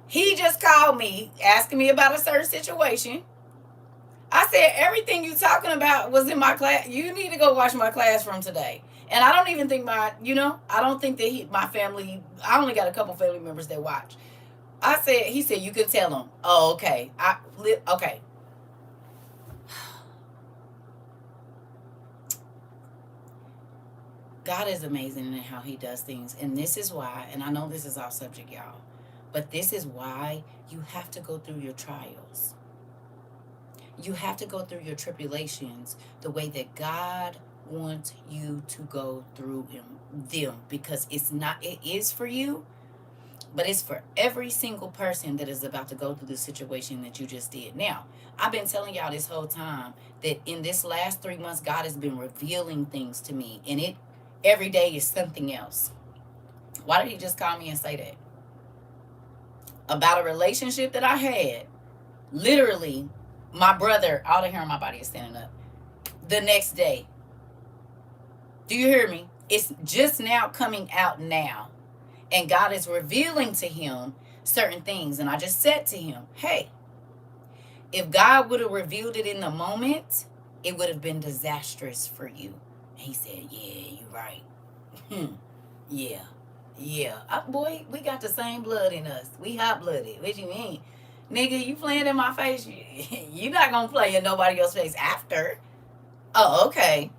He just called me, asking me about a certain situation. I said, everything you talking about was in my class. You need to go watch my class from today. And I don't even think I don't think that my family, I only got a couple family members that watch. He said, you can tell him. Oh, okay. Okay. God is amazing in how he does things. And this is why, and I know this is off subject, y'all, but this is why you have to go through your trials. You have to go through your tribulations the way that God wants you to go through them, because it is for you, but it's for every single person that is about to go through the situation that you just did. Now, I've been telling y'all this whole time that in this last 3 months, God has been revealing things to me, and every day is something else. Why did he just call me and say that? About a relationship that I had. Literally, my brother, all the hair on my body is standing up. The next day. Do you hear me? It's just now coming out now. And God is revealing to him certain things. And I just said to him, hey, if God would have revealed it in the moment, it would have been disastrous for you. And he said, yeah, you're right. Yeah. Boy, we got the same blood in us. We hot-blooded. What you mean? Nigga, you playing in my face. You're not going to play in nobody else's face after. Oh, okay.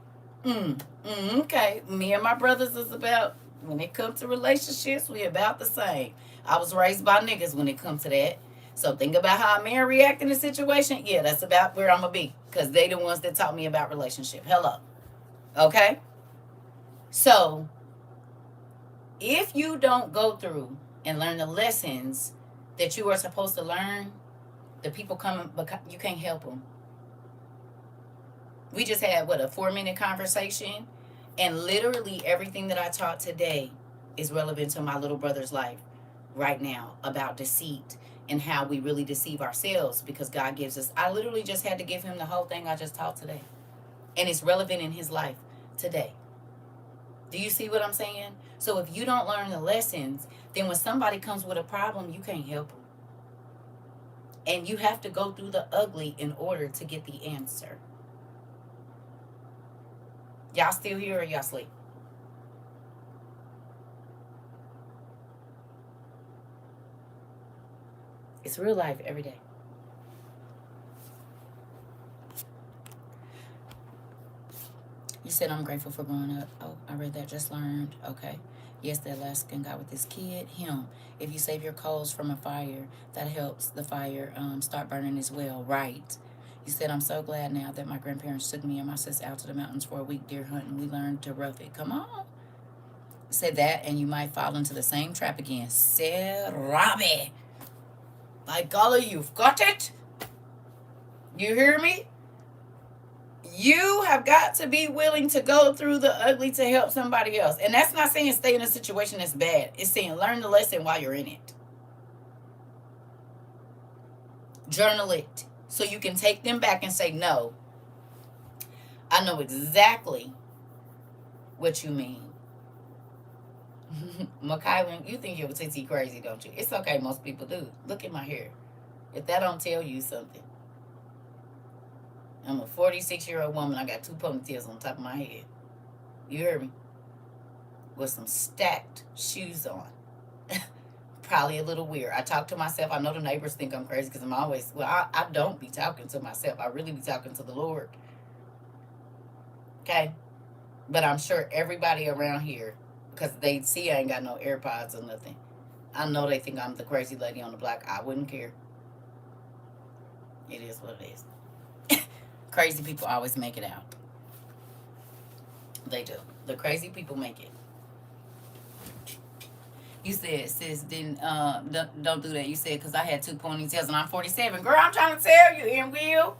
Okay. Me and my brothers is about, when it comes to relationships, we about the same. I was raised by niggas when it comes to that. So think about how a man react in a situation. Yeah, that's about where I'm going to be. Because they the ones that taught me about relationship. Hello. Okay? So, if you don't go through and learn the lessons that you are supposed to learn, the people coming, but you can't help them. We just had, a 4-minute conversation, and literally everything that I taught today is relevant to my little brother's life right now about deceit and how we really deceive ourselves, because God gives us, I literally just had to give him the whole thing I just taught today. And it's relevant in his life today. Do you see what I'm saying? So if you don't learn the lessons, then when somebody comes with a problem, you can't help them. And you have to go through the ugly in order to get the answer. Y'all still here or y'all sleep? It's real life every day. You said, I'm grateful for growing up. Oh, I read that, just learned. Okay. Yes, that Alaskan guy with this kid, him. If you save your coals from a fire, that helps the fire start burning as well. Right. You said, I'm so glad now that my grandparents took me and my sis out to the mountains for a week deer hunting. We learned to rough it. Come on. Say that and you might fall into the same trap again. Said Robbie. By golly, you've got it. You hear me? You have got to be willing to go through the ugly to help somebody else. And that's not saying stay in a situation that's bad. It's saying learn the lesson while you're in it. Journal it so you can take them back and say, no, I know exactly what you mean. Makai, you think you're TT crazy, don't you? It's okay, most people do. Look at my hair. If that don't tell you something. I'm a 46-year-old woman. I got 2 ponytails on top of my head. You heard me? With some stacked shoes on. Probably a little weird. I talk to myself. I know the neighbors think I'm crazy because I'm always, I don't be talking to myself. I really be talking to the Lord. Okay? But I'm sure everybody around here, because they see I ain't got no AirPods or nothing, I know they think I'm the crazy lady on the block. I wouldn't care. It is what it is. Crazy people always make it out. They do. The crazy people make it. You said, sis, don't do that. You said, because I had 2 ponytails and I'm 47. Girl, I'm trying to tell you, and will.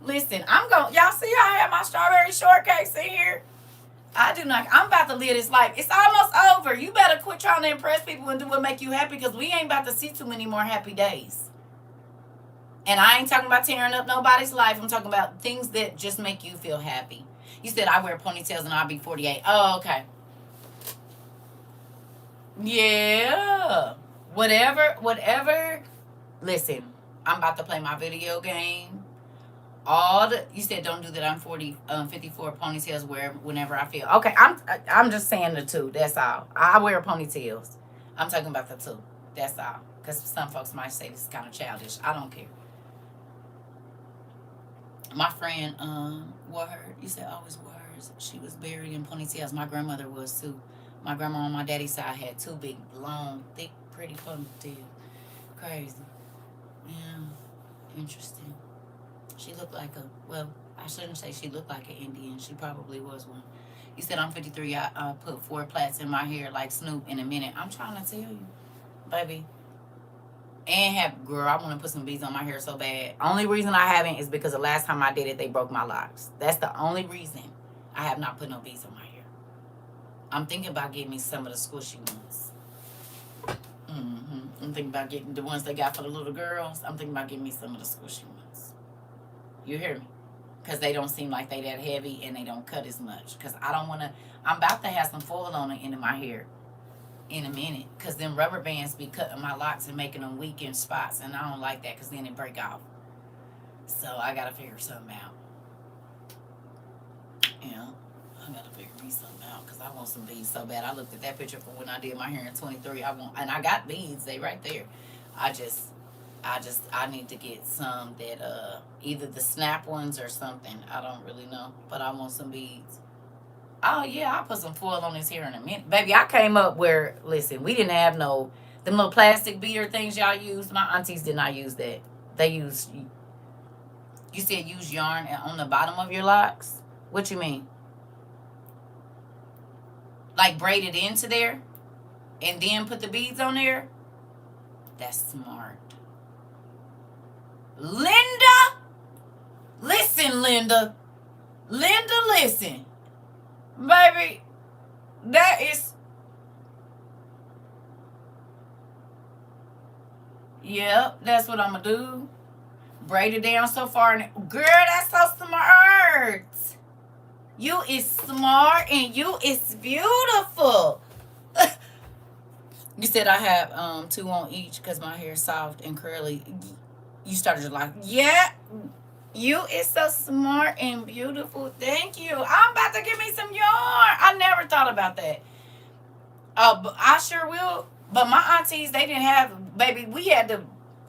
Listen, y'all see how I have my strawberry shortcakes in here? I do not. I'm about to live this life. It's almost over. You better quit trying to impress people and do what make you happy, because we ain't about to see too many more happy days. And I ain't talking about tearing up nobody's life. I'm talking about things that just make you feel happy. You said I wear ponytails and I'll be 48. Oh, okay. Yeah. Whatever. Listen, I'm about to play my video game. You said don't do that. I'm 54 ponytails whenever I feel. Okay, I'm just saying the two. That's all. I wear ponytails. I'm talking about the two. That's all. Because some folks might say this is kind of childish. I don't care. My friend wore her. You said always wore hers. She was buried in ponytails. My grandmother was too. My grandma on my daddy's side had two big, long, thick, pretty ponytails. Crazy. Yeah. Interesting. She looked like I shouldn't say she looked like an Indian. She probably was one. You said I'm 53. I put 4 plaits in my hair like Snoop in a minute. I'm trying to tell you, baby. And girl, I want to put some beads on my hair so bad. Only reason I haven't is because the last time I did it, they broke my locks. That's the only reason I have not put no beads on my hair. I'm thinking about getting me some of the squishy ones. I'm thinking about getting the ones they got for the little girls. I'm thinking about getting me some of the squishy ones. You hear me? Because they don't seem like they that heavy and they don't cut as much. Because I'm about to have some foil on the end of my hair in a minute. Because them rubber bands be cutting my locks and making them weak in spots. And I don't like that because then it break off. So I got to figure something out. Yeah. I got to figure me something out because I want some beads so bad. I looked at that picture from when I did my hair in 23. And I got beads. They right there. I need to get some that either the snap ones or something. I don't really know, but I want some beads. Oh yeah, I'll put some foil on his hair in a minute. Baby, I came up where, listen, we didn't have them little plastic beater things y'all used. My aunties did not use that. They used, you said use yarn on the bottom of your locks? What you mean? Like braid it into there and then put the beads on there? That's smart. Linda, listen, Linda, listen, baby, that is, yep, that's what I'm gonna do. Braid it down so far, and girl, that's so smart. You is smart and you is beautiful. You said I have 2 on each because my hair is soft and curly. You started to like, yeah, you is so smart and beautiful. Thank you. I'm about to give me some yarn. I never thought about that. But I sure will. But my aunties, they didn't have, baby, we had to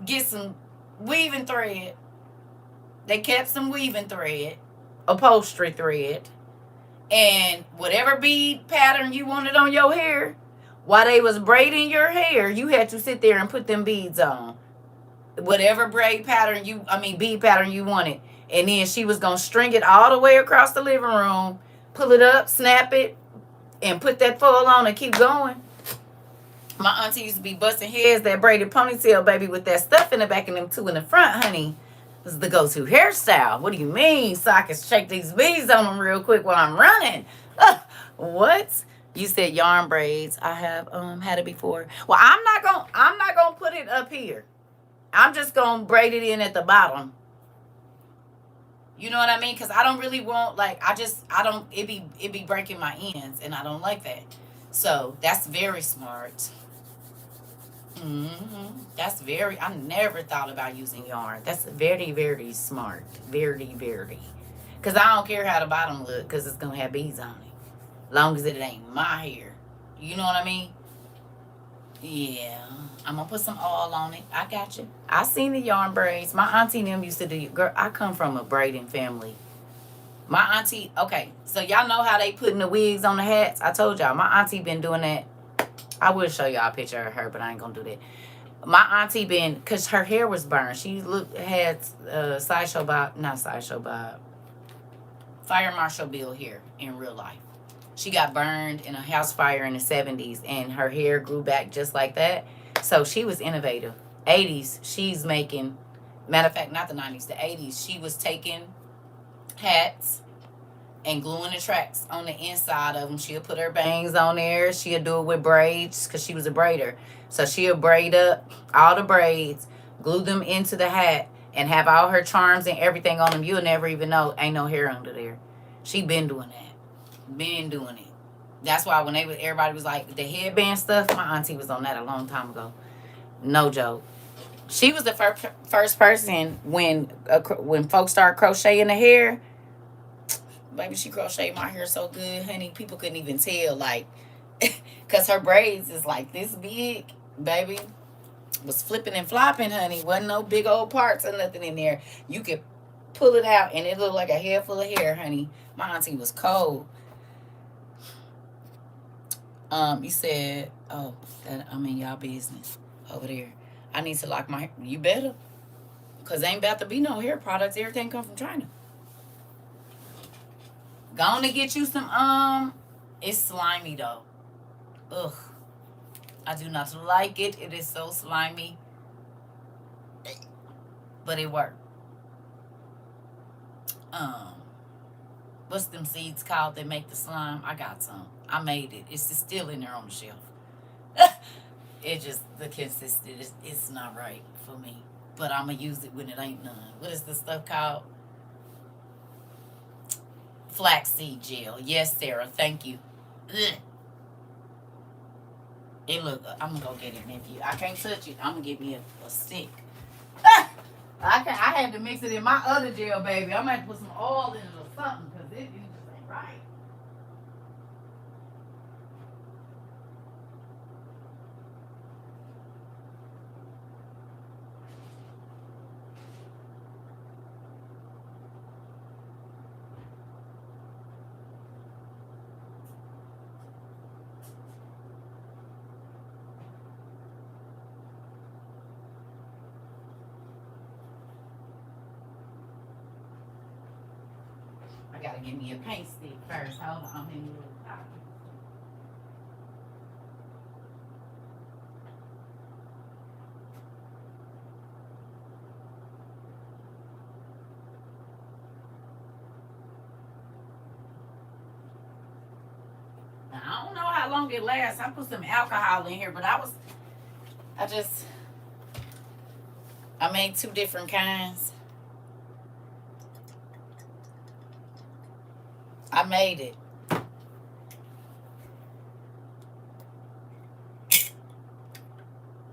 get some weaving thread. They kept some weaving thread, upholstery thread, and whatever bead pattern you wanted on your hair, while they was braiding your hair, you had to sit there and put them beads on. Whatever bead pattern you wanted. And then she was going to string it all the way across the living room, pull it up, snap it, and put that foil on and keep going. My auntie used to be busting heads, that braided ponytail, baby, with that stuff in the back and them 2 in the front, honey. This is the go-to hairstyle. What do you mean? So I can shake these beads on them real quick while I'm running. What? You said yarn braids. I have had it before. Well, I'm not gonna put it up here. I'm just going to braid it in at the bottom. You know what I mean? Because I don't really want, it be breaking my ends, and I don't like that. So, that's very smart. I never thought about using yarn. That's very, very smart. Very, very. Because I don't care how the bottom look, because it's going to have beads on it. Long as it ain't my hair. You know what I mean? Yeah. I'm going to put some oil on it. I got you. I seen the yarn braids. My auntie and them used to do. Girl, I come from a braiding family. My auntie, okay, so y'all know how they putting the wigs on the hats? I told y'all, my auntie been doing that. I will show y'all a picture of her, but I ain't going to do that. My auntie because her hair was burned. She had Fire Marshal Bill hair in real life. She got burned in a house fire in the 70s, and her hair grew back just like that. So she was innovative. 80s, she's making, matter of fact, not the 90s, the 80s, she was taking hats and gluing the tracks on the inside of them. She'll put her bangs on there. She'll do it with braids because she was a braider. So she'll braid up all the braids, glue them into the hat, and have all her charms and everything on them. You'll never even know ain't no hair under there. She been doing that. Been doing it. That's why when everybody was like the headband stuff, my auntie was on that a long time ago. No joke. She was the first person when folks started crocheting the hair. Baby, she crocheted my hair so good, honey. People couldn't even tell, like, because her braids is like this big, baby. Was flipping and flopping, honey. Wasn't no big old parts or nothing in there. You could pull it out and it looked like a head full of hair, honey. My auntie was cold. You said, oh, that I'm in y'all business over there. I need to lock my, you better. Because ain't about to be no hair products. Everything come from China. Go on and get you some, it's slimy though. Ugh. I do not like it. It is so slimy. But it worked. What's them seeds called that make the slime? I got some. I made it. It's just still in there on the shelf. It just, the consistency, it's not right for me. But I'm going to use it when it ain't none. What is the stuff called? Flaxseed gel. Yes, Sarah. Thank you. Ugh. It look, I'm going to go get it, nephew. I can't touch it. I'm going to get me a stick. I had to mix it in my other gel, baby. I'm going to have to put some oil in it or something because it just ain't right. I gotta give me a paint stick first. Hold on, I'm in the little pocket. Now, I don't know how long it lasts. I put some alcohol in here, but I made 2 different kinds. I made it.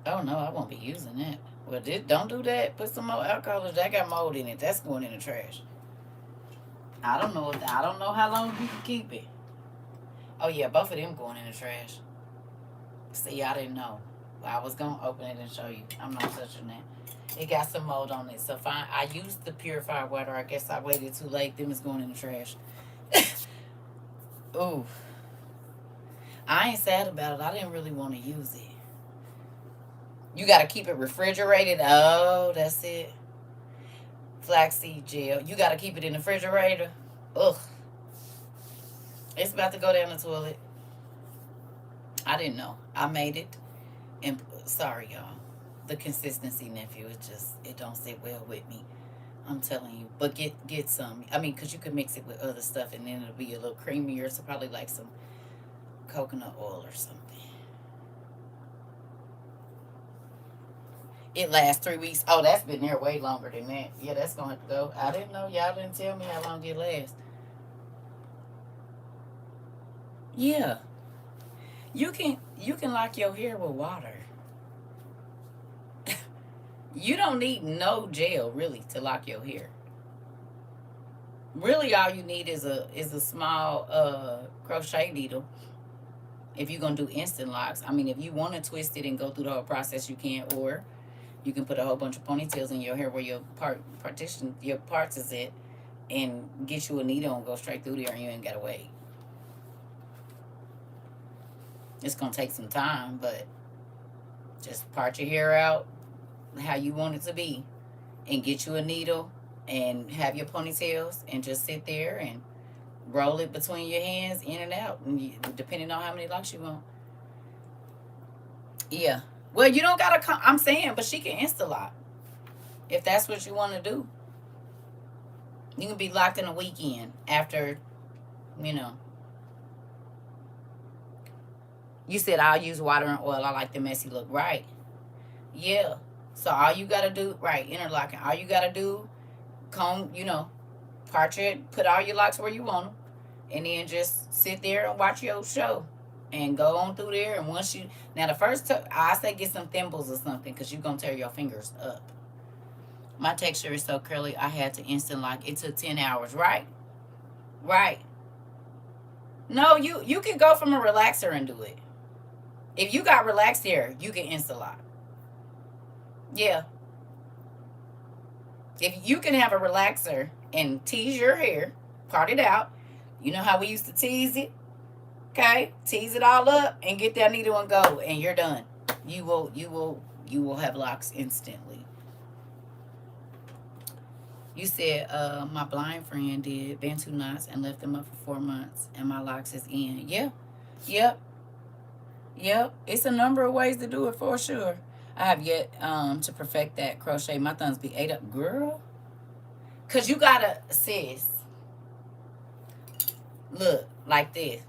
Oh no, I won't be using that. Well, don't do that. Put some more alcohol. That got mold in it. That's going in the trash. I don't know how long you can keep it. Oh yeah, both of them going in the trash. See, I didn't know. Well, I was gonna open it and show you. I'm not touching that. It got some mold on it. So fine. I used the purified water. I guess I waited too late. Them is going in the trash. Ooh. I ain't sad about it. I didn't really want to use it. You got to keep it refrigerated. Oh, that's it. Flaxseed gel. You got to keep it in the refrigerator. Ugh. It's about to go down the toilet. I didn't know. I made it. And sorry, y'all. The consistency, nephew, it don't sit well with me. I'm telling you. But get some. I mean, because you can mix it with other stuff and then it'll be a little creamier. So probably like some coconut oil or something. It lasts 3 weeks. Oh, that's been there way longer than that. Yeah, that's going to have to go. I didn't know. Y'all didn't tell me how long it lasts. Yeah. You can lock your hair with water. You don't need no gel really to lock your hair. Really, all you need is a small crochet needle. If you're gonna do instant locks, I mean, if you want to twist it and go through the whole process, you can. Or you can put a whole bunch of ponytails in your hair where your parts is at, and get you a needle and go straight through there, and you ain't gotta wait. It's gonna take some time, but just part your hair out how you want it to be, and get you a needle and have your ponytails and just sit there and roll it between your hands in and out, and depending on how many locks you want. Yeah. Well, you don't gotta come. I'm saying, but she can insta lock if that's what you want to do. You can be locked in a weekend after You know. You said I'll use water and oil. I like the messy look. Right. Yeah. So all you gotta do, right, interlocking. All you gotta do, comb, part your, put all your locks where you want them, and then just sit there and watch your show, and go on through there. And once you, now the first, I say get some thimbles or something, cause you gonna tear your fingers up. My texture is so curly. I had to instant lock. It took 10 hours. Right. Right. No, you can go from a relaxer and do it. If you got relaxed hair, you can instant lock. Yeah. If you can have a relaxer and tease your hair, part it out. You know how we used to tease it? Okay? Tease it all up and get that needle and go, and you're done. You will have locks instantly. You said my blind friend did Bantu knots and left them up for 4 months, and my locks is in. Yeah. Yep. Yep. It's a number of ways to do it for sure. I have yet to perfect that crochet. My thumbs be ate up, girl. Cause you gotta, sis, look like this,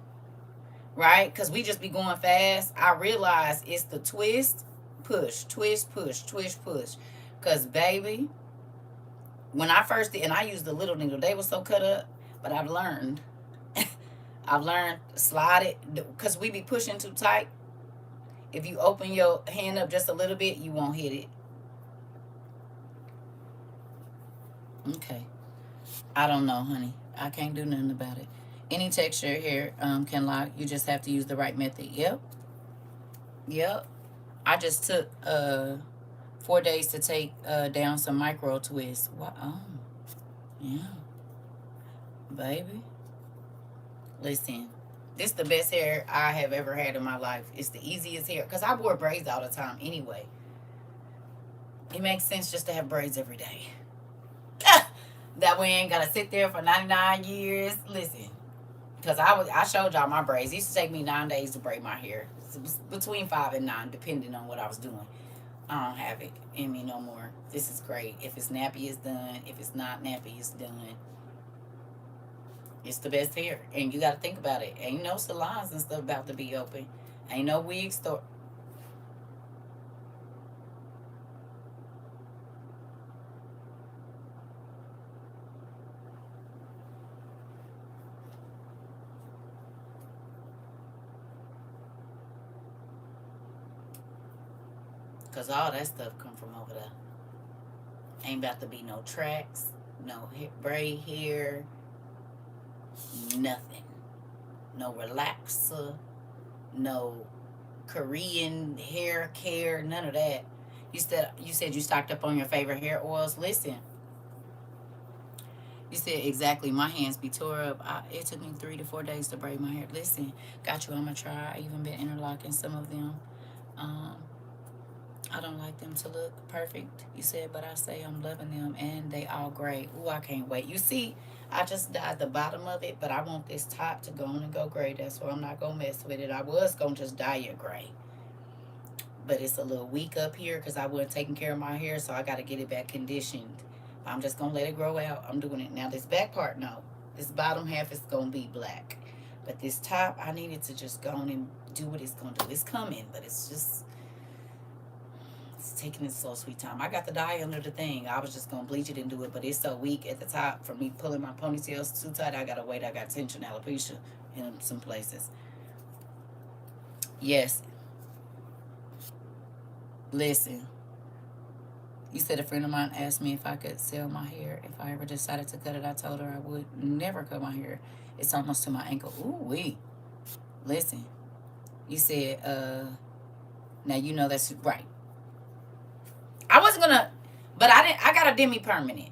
right? Cause we just be going fast. I realize it's the twist, push, twist, push, twist, push. Cause baby, when I first did, and I used the little needle, they were so cut up. But I've learned, I've learned slide it, cause we be pushing too tight. If you open your hand up just a little bit, you won't hit it. Okay. I don't know, honey. I can't do nothing about it. Any texture here can lock. You just have to use the right method. Yep. Yep. I just took 4 days to take down some micro twists. What? Oh, yeah. Baby. Listen. This is the best hair I have ever had in my life. It's the easiest hair. Because I wore braids all the time anyway. It makes sense just to have braids every day. That way I ain't gotta sit there for 99 years. Listen, because I showed y'all my braids. It used to take me 9 days to braid my hair. Between 5 and 9, depending on what I was doing. I don't have it in me no more. This is great. If it's nappy, it's done. If it's not nappy, it's done. It's the best hair. And you gotta think about it. Ain't no salons and stuff about to be open. Ain't no wig store. Because all that stuff come from over there. Ain't about to be no tracks, no braid hair, nothing. No relaxer, no Korean hair care, none of that. You said you stocked up on your favorite hair oils. Listen, you said exactly. My hands be tore up. It took me 3 to 4 days to braid my hair. Listen, got you. I'm gonna try. I even been interlocking some of them. Um, I don't like them to look perfect. You said, but I say I'm loving them, and they all gray. Ooh, I can't wait. You see, I just dyed the bottom of it, but I want this top to go on and go gray. That's why I'm not gonna mess with it. I was gonna just dye it gray, but it's a little weak up here because I wasn't taking care of my hair, so I got to get it back conditioned. I'm just gonna let it grow out. I'm doing it now. This back part, no. This bottom half is gonna be black, but this top, I need it to just go on and do what it's gonna do. It's coming, but it's taking its slow, sweet time. I got the dye under the thing. I was just gonna bleach it and do it, but it's so weak at the top for me pulling my ponytails too tight. I gotta wait. I got tension alopecia in some places. Yes. Listen. You said a friend of mine asked me if I could sell my hair if I ever decided to cut it. I told her I would never cut my hair. It's almost to my ankle. Ooh wee. Listen. You said, now you know that's right. I wasn't gonna, but I got a demi permanent.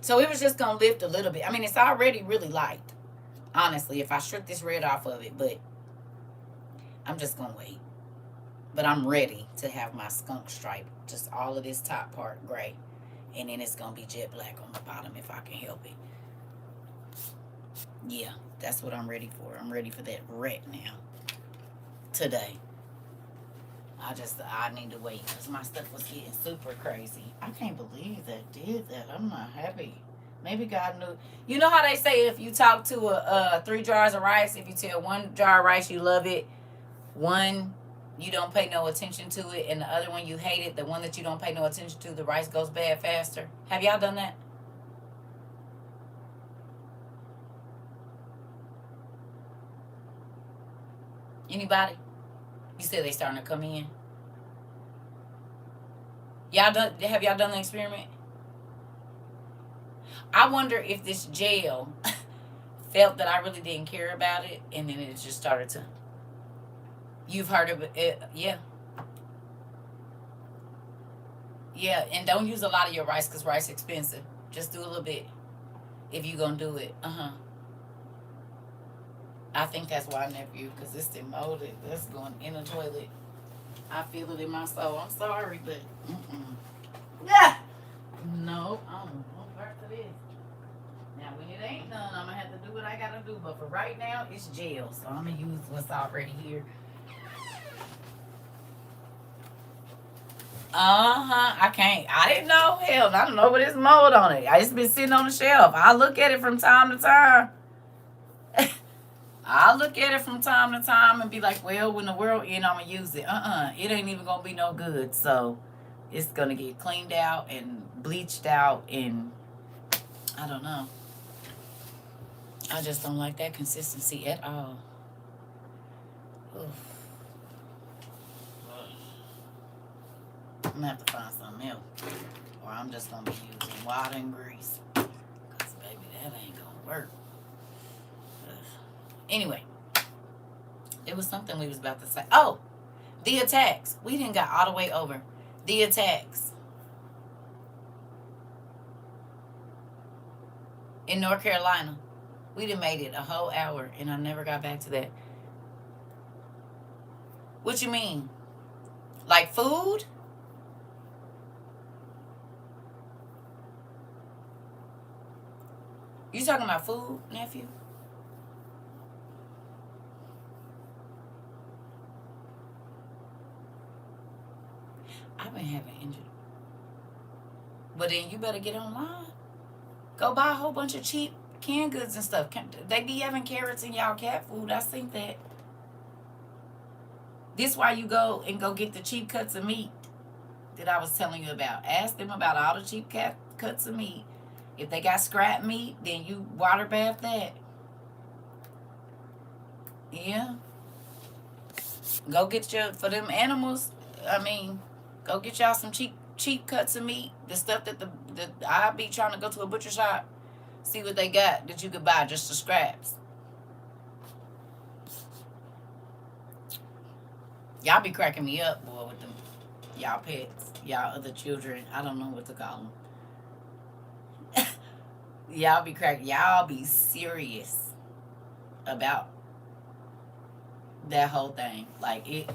So it was just gonna lift a little bit. I mean, it's already really light. Honestly, if I strip this red off of it, but I'm just gonna wait. But I'm ready to have my skunk stripe, just all of this top part gray. And then it's gonna be jet black on the bottom if I can help it. Yeah, that's what I'm ready for. I'm ready for that red now. Today. I need to wait because my stuff was getting super crazy. I can't believe that did that. I'm not happy. Maybe God knew. You know how they say if you talk to 3 jars of rice, if you tell 1 jar of rice you love it, one you don't pay no attention to it, and the other one you hate it, the one that you don't pay no attention to, the rice goes bad faster. Have y'all done that? Anybody? You said they starting to come in. Y'all done? Have y'all done the experiment? I wonder if this jail felt that I really didn't care about it, and then it just started to. You've heard of it, yeah, yeah. And don't use a lot of your rice because rice expensive. Just do a little bit if you gonna do it. I think that's why, nephew, because it's demoted. That's going in the toilet. I feel it in my soul. I'm sorry, but yeah. No, I'm part of this. Now, when it ain't done, I'm gonna have to do what I gotta do. But for right now, it's jail, so I'm gonna use what's already here. I can't. I didn't know. Hell, I don't know what it's mold on it. I just been sitting on the shelf. I look at it from time to time. I look at it from time to time and be like, well, when the world end, I'm gonna use it. It ain't even gonna be no good. So it's gonna get cleaned out and bleached out, and I don't know. I just don't like that consistency at all. Oof. I'm gonna have to find something else, or I'm just gonna be using water and grease. Cause baby, that ain't gonna work. Ugh. Anyway, it was something we was about to say. Oh, the attacks. We didn't got all the way over. The attacks in North Carolina. We done made it a whole hour, and I never got back to that. What you mean? Like food? You talking about food, nephew? I've been having injury. But then you better get online. Go buy a whole bunch of cheap canned goods and stuff. They be having carrots in y'all cat food. I think that. This why you go and go get the cheap cuts of meat that I was telling you about. Ask them about all the cheap cuts of meat. If they got scrap meat, then you water bath that. Yeah. Go get for them animals. I mean, go get y'all some cheap cuts of meat. The stuff that I be trying to go to a butcher shop, see what they got that you could buy, just the scraps. Y'all be cracking me up, boy, with them. Y'all pets, y'all other children. I don't know what to call them. Y'all be serious about that whole thing. Like it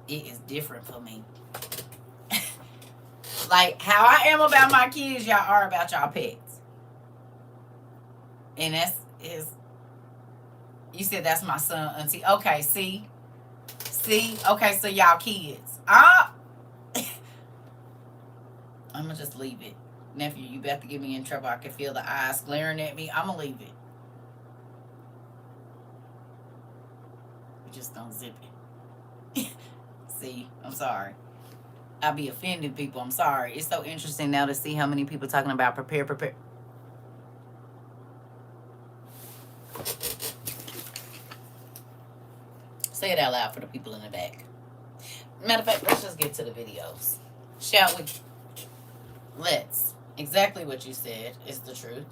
is different for me. Like how I am about my kids, y'all are about y'all pets. And you said that's my son, auntie. Okay, see? Okay, so y'all kids. I'm gonna just leave it. Nephew, you about to get me in trouble. I can feel the eyes glaring at me. I'm gonna leave it. You just don't zip it. See, I'm sorry. I be offending people. I'm sorry. It's so interesting now to see how many people talking about prepare. Say it out loud for the people in the back. Matter of fact, let's just get to the videos. Shall we? Let's. Exactly what you said is the truth.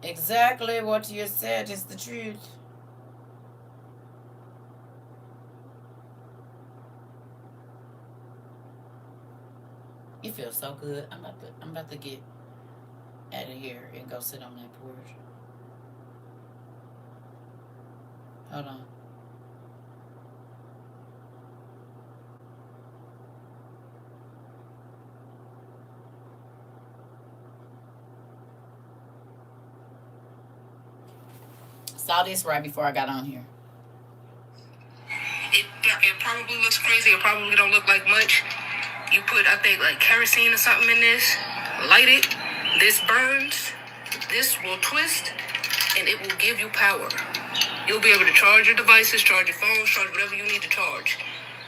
Exactly what you said is the truth. You feel so good. I'm about to get out of here and go sit on that porch. Hold on. Saw this right before I got on here. It probably looks crazy. It probably don't look like much. You put, I think, like kerosene or something in this. Light it. This burns, this will twist, and it will give you power. You'll be able to charge your devices, charge your phones, charge whatever you need to charge.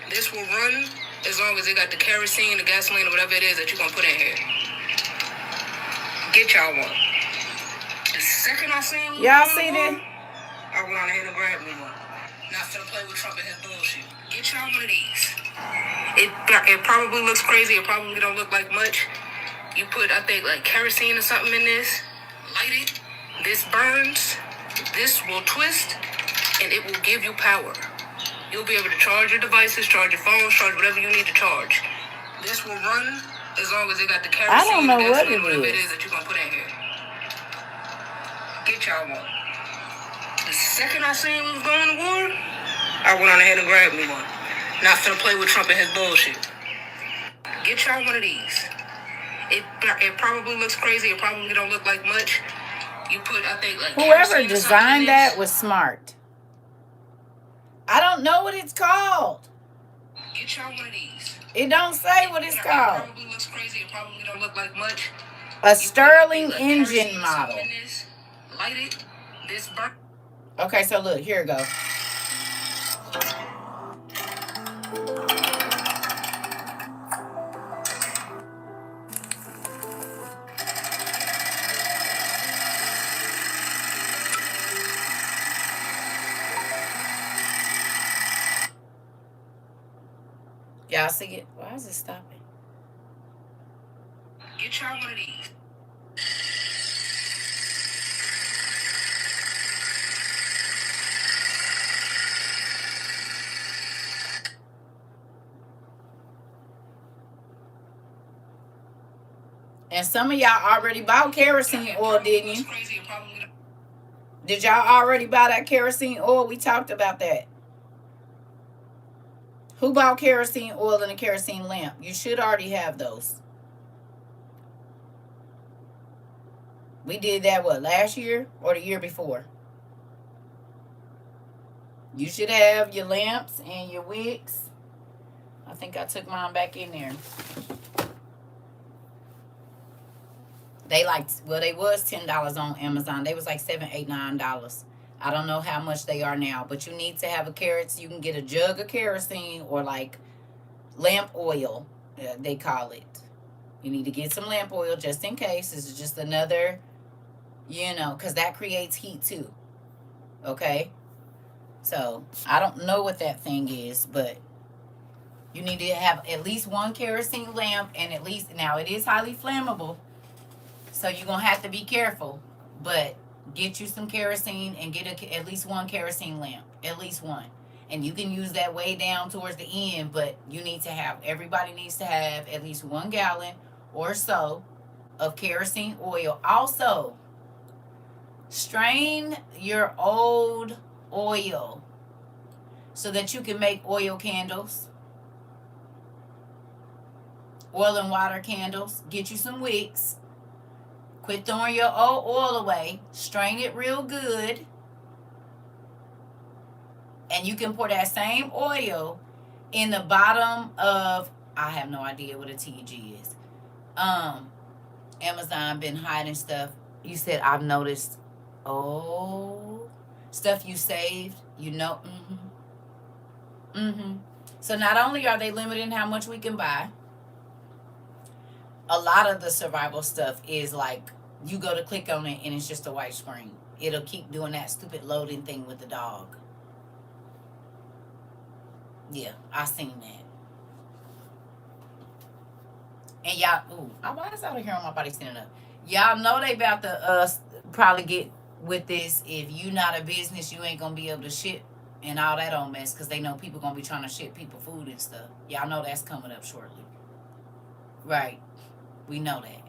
This will run as long as it got the kerosene, the gasoline, or whatever it is that you're going to put in here. Get y'all one. The second I seen Y'all see that? I went on ahead and grabbed me one. Not finna play with Trump and his bullshit. Get y'all one of these. It probably looks crazy. It probably don't look like much. You put, I think, like kerosene or something in this. Light it. This burns. This will twist, and it will give you power. You'll be able to charge your devices, charge your phones, charge whatever you need to charge. This will run as long as it got the kerosene, I don't know the what gasoline, it whatever it is. is that you're gonna put in here. Get y'all one. The second I seen we was going to war, I went on ahead and grabbed me one. Not finna play with Trump and his bullshit. Get y'all one of these. It probably looks crazy. It probably don't look like much. You put, I think, like Whoever kerosene or something in designed this. that was smart. I don't know what it's called. Get y'all one of these. It don't say what it's It called. probably looks crazy. It probably don't look like much. A Sterling engine model. Light it. This burn. Okay, so look, here it goes. Y'all see it? Why is it stopping? Get y'all one of these. And some of y'all already bought kerosene oil, didn't you? Crazy. It probably don't. Did y'all already buy that kerosene oil? We talked about that. Who bought kerosene oil and a kerosene lamp? You should already have those. We did that, what, last year or the year before? You should have your lamps and your wicks. I think I took mine back in there. They they was $10 on Amazon. They was like $7, $8, $9. I don't know how much they are now, but you need to have a carrot. You can get a jug of kerosene or like lamp oil, they call it. You need to get some lamp oil just in case. This is just another, because that creates heat too. Okay? So, I don't know what that thing is, but you need to have at least one kerosene lamp and at least, now it is highly flammable, so you're going to have to be careful, but get you some kerosene and get at least one kerosene lamp, at least one. And you can use that way down towards the end, but everybody needs to have at least 1 gallon or so of kerosene oil. Also, strain your old oil so that you can make oil candles, oil and water candles. Get you some wicks. Quit throwing your old oil away. Strain it real good. And you can pour that same oil in the bottom of, I have no idea what a TG is. Amazon been hiding stuff. You said, I've noticed, stuff you saved, So not only are they limiting how much we can buy, a lot of the survival stuff is like, you go to click on it and it's just a white screen. It'll keep doing that stupid loading thing with the dog. Yeah, I seen that. And y'all, why is out here on my body standing up? Y'all know they about to probably get with this. If you not a business, you ain't gonna be able to ship and all that old mess, because they know people gonna be trying to ship people food and stuff. Y'all know that's coming up shortly. Right. We know that.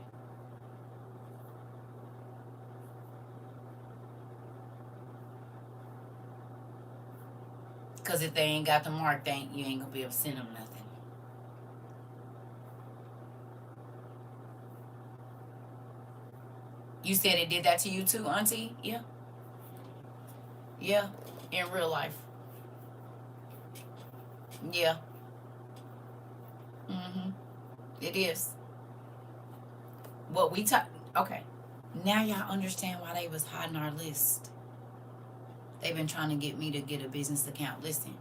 Because if they ain't got the mark, you ain't gonna be able to send them nothing. You said it did that to you too, Auntie? Yeah. Yeah. In real life. Yeah. It is. What we talk. Okay. Now y'all understand why they was hiding our list. They've been trying to get me to get a business account. Listen,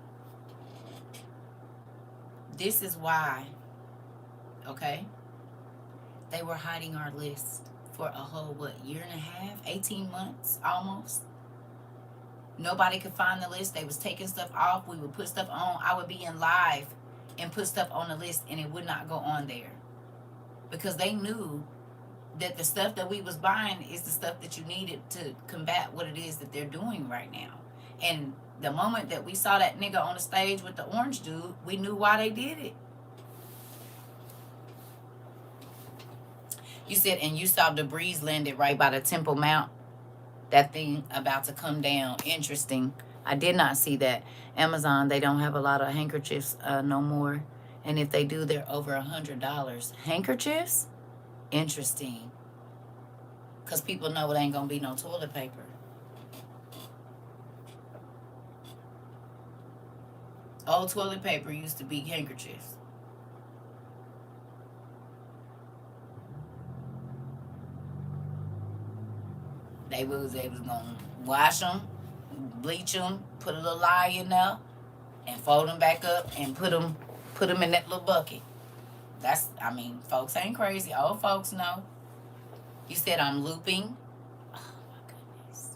this is why, okay? They were hiding our list for a whole, year and a half? 18 months, almost. Nobody could find the list. They was taking stuff off. We would put stuff on. I would be in live and put stuff on the list, and it would not go on there. Because they knew that the stuff that we was buying is the stuff that you needed to combat what it is that they're doing right now. And the moment that we saw that nigga on the stage with the orange dude, we knew why they did it. You said, and you saw debris landed right by the Temple Mount. That thing about to come down. Interesting. I did not see that. Amazon, they don't have a lot of handkerchiefs no more. And if they do, they're over $100. Handkerchiefs? Interesting. Because people know it ain't going to be no toilet paper. Old toilet paper used to be handkerchiefs. They was going to wash them, bleach them, put a little lye in there, and fold them back up and put them in that little bucket. That's, I mean, folks ain't crazy. Old folks know. You said I'm looping. Oh, my goodness.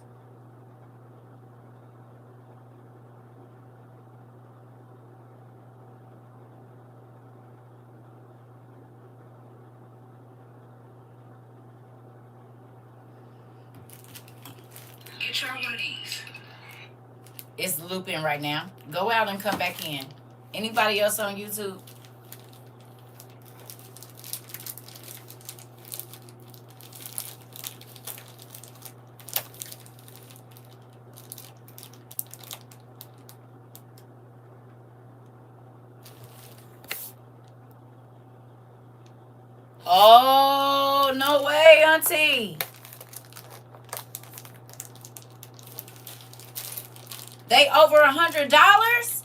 Get y'all one of these. It's looping right now. Go out and come back in. Anybody else on YouTube? Oh, no way, auntie. They over $100?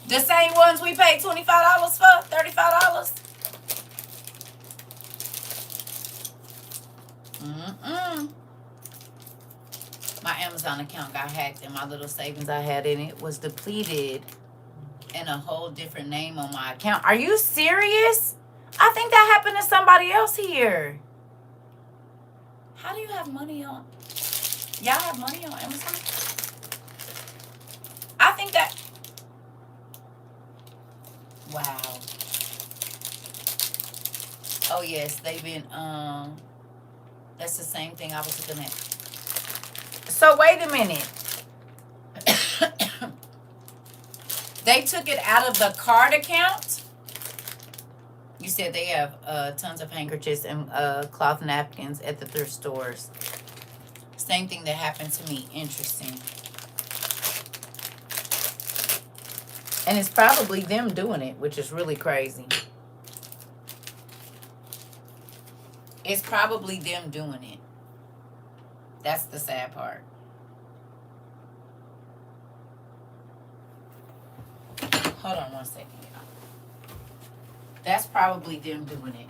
The same ones we paid $25 for? $35? My Amazon account got hacked and my little savings I had in it was depleted and a whole different name on my account. Are you serious? I think that happened to somebody else here. How do you have money on? Y'all have money on Amazon? I think that... Wow. Oh, yes. They've been... That's the same thing I was looking at. So, wait a minute. They took it out of the card account? You said they have tons of handkerchiefs and cloth napkins at the thrift stores. Same thing that happened to me. Interesting. And it's probably them doing it, which is really crazy. It's probably them doing it. That's the sad part. Hold on one second, y'all. That's probably them doing it.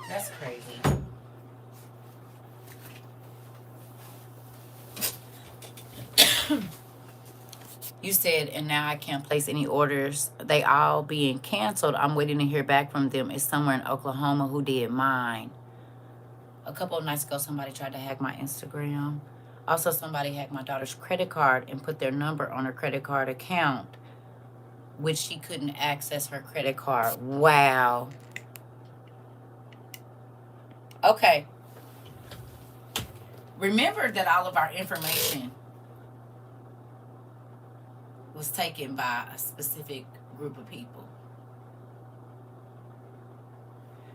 That's crazy. You said, and now I can't place any orders. They all being canceled. I'm waiting to hear back from them. It's somewhere in Oklahoma who did mine. A couple of nights ago, somebody tried to hack my Instagram. Also, somebody hacked my daughter's credit card and put their number on her credit card account, which she couldn't access her credit card. Wow. Okay. Remember that all of our information was taken by a specific group of people.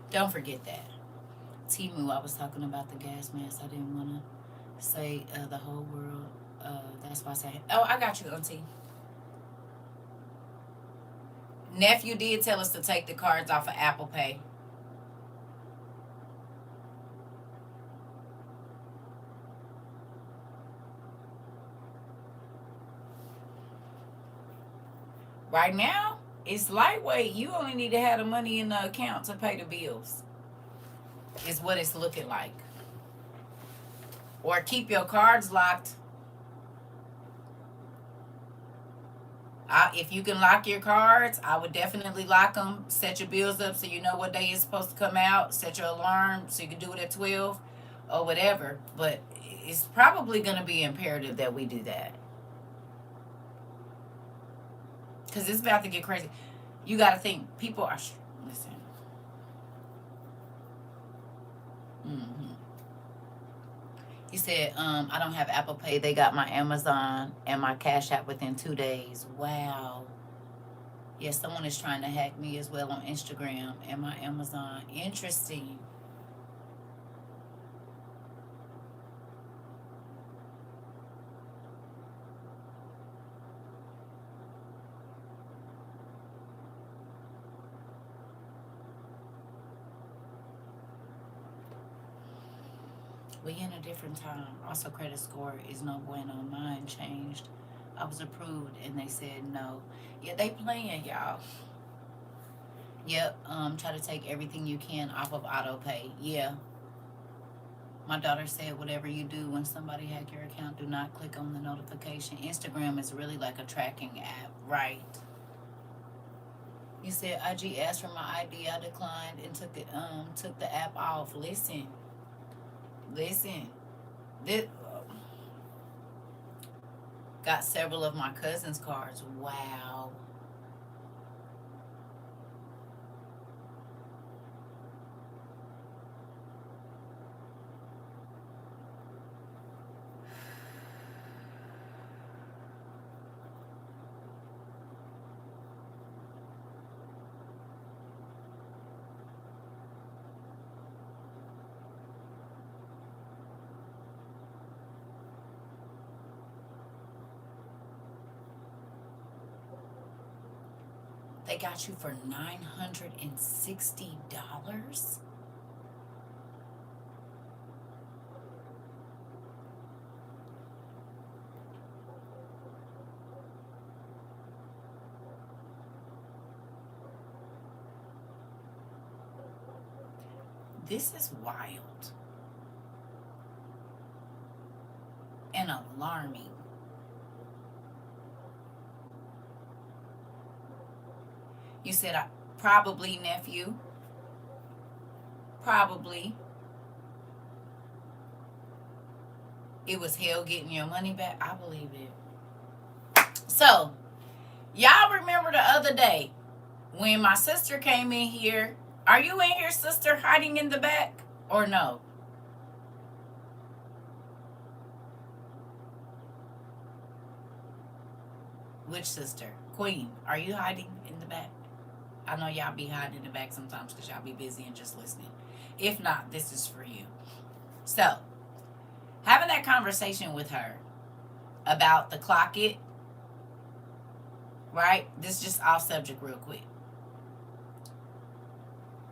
Don't forget that. Timu, I was talking about the gas mask. I didn't want to say the whole world. That's why I said, oh, I got you, Auntie. Nephew did tell us to take the cards off of Apple Pay. Right now, it's lightweight. You only need to have the money in the account to pay the bills. Is what it's looking like. Or keep your cards locked. If you can lock your cards, I would definitely lock them. Set your bills up so you know what day it's supposed to come out. Set your alarm so you can do it at 12 or whatever. But it's probably going to be imperative that we do that. Because it's about to get crazy. You got to think, people are... Listen. He said, I don't have Apple Pay. They got my Amazon and my Cash App within 2 days. Wow. Yes, someone is trying to hack me as well on Instagram and my Amazon. Interesting. We in a different time. Also, credit score is no bueno. Mine changed. I was approved and they said no. Yeah, they playing, y'all. Yep. Try to take everything you can off of auto pay. Yeah. My daughter said, whatever you do when somebody hack your account, do not click on the notification. Instagram is really like a tracking app, right? You said IG asked for my ID. I declined and took the app off. Listen. This, got several of my cousin's cards. Wow. They got you for $960? This is wild and alarming. You said, probably, nephew. Probably. It was hell getting your money back. I believe it. So, y'all remember the other day when my sister came in here? Are you in here, sister, hiding in the back? Or no? Which sister? Queen, are you hiding in the back? I know y'all be hiding in the back sometimes because y'all be busy and just listening. If not, this is for you. So, having that conversation with her about the clock it, right? This is just off subject real quick.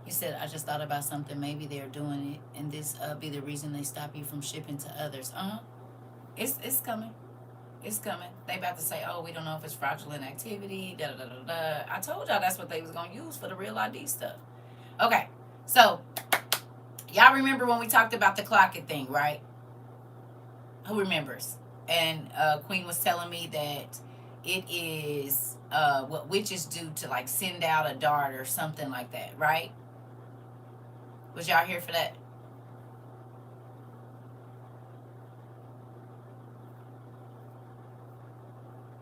You said, I just thought about something. Maybe they're doing it, and this be the reason they stop you from shipping to others. It's coming. It's coming. They about to say, oh, we don't know if it's fraudulent activity. Da da da da. I told y'all that's what they was gonna use for the real ID stuff. Okay, so y'all remember when we talked about the clocket thing, right? Who remembers? And Queen was telling me that it is what witches do to like send out a dart or something like that, right? Was y'all here for that?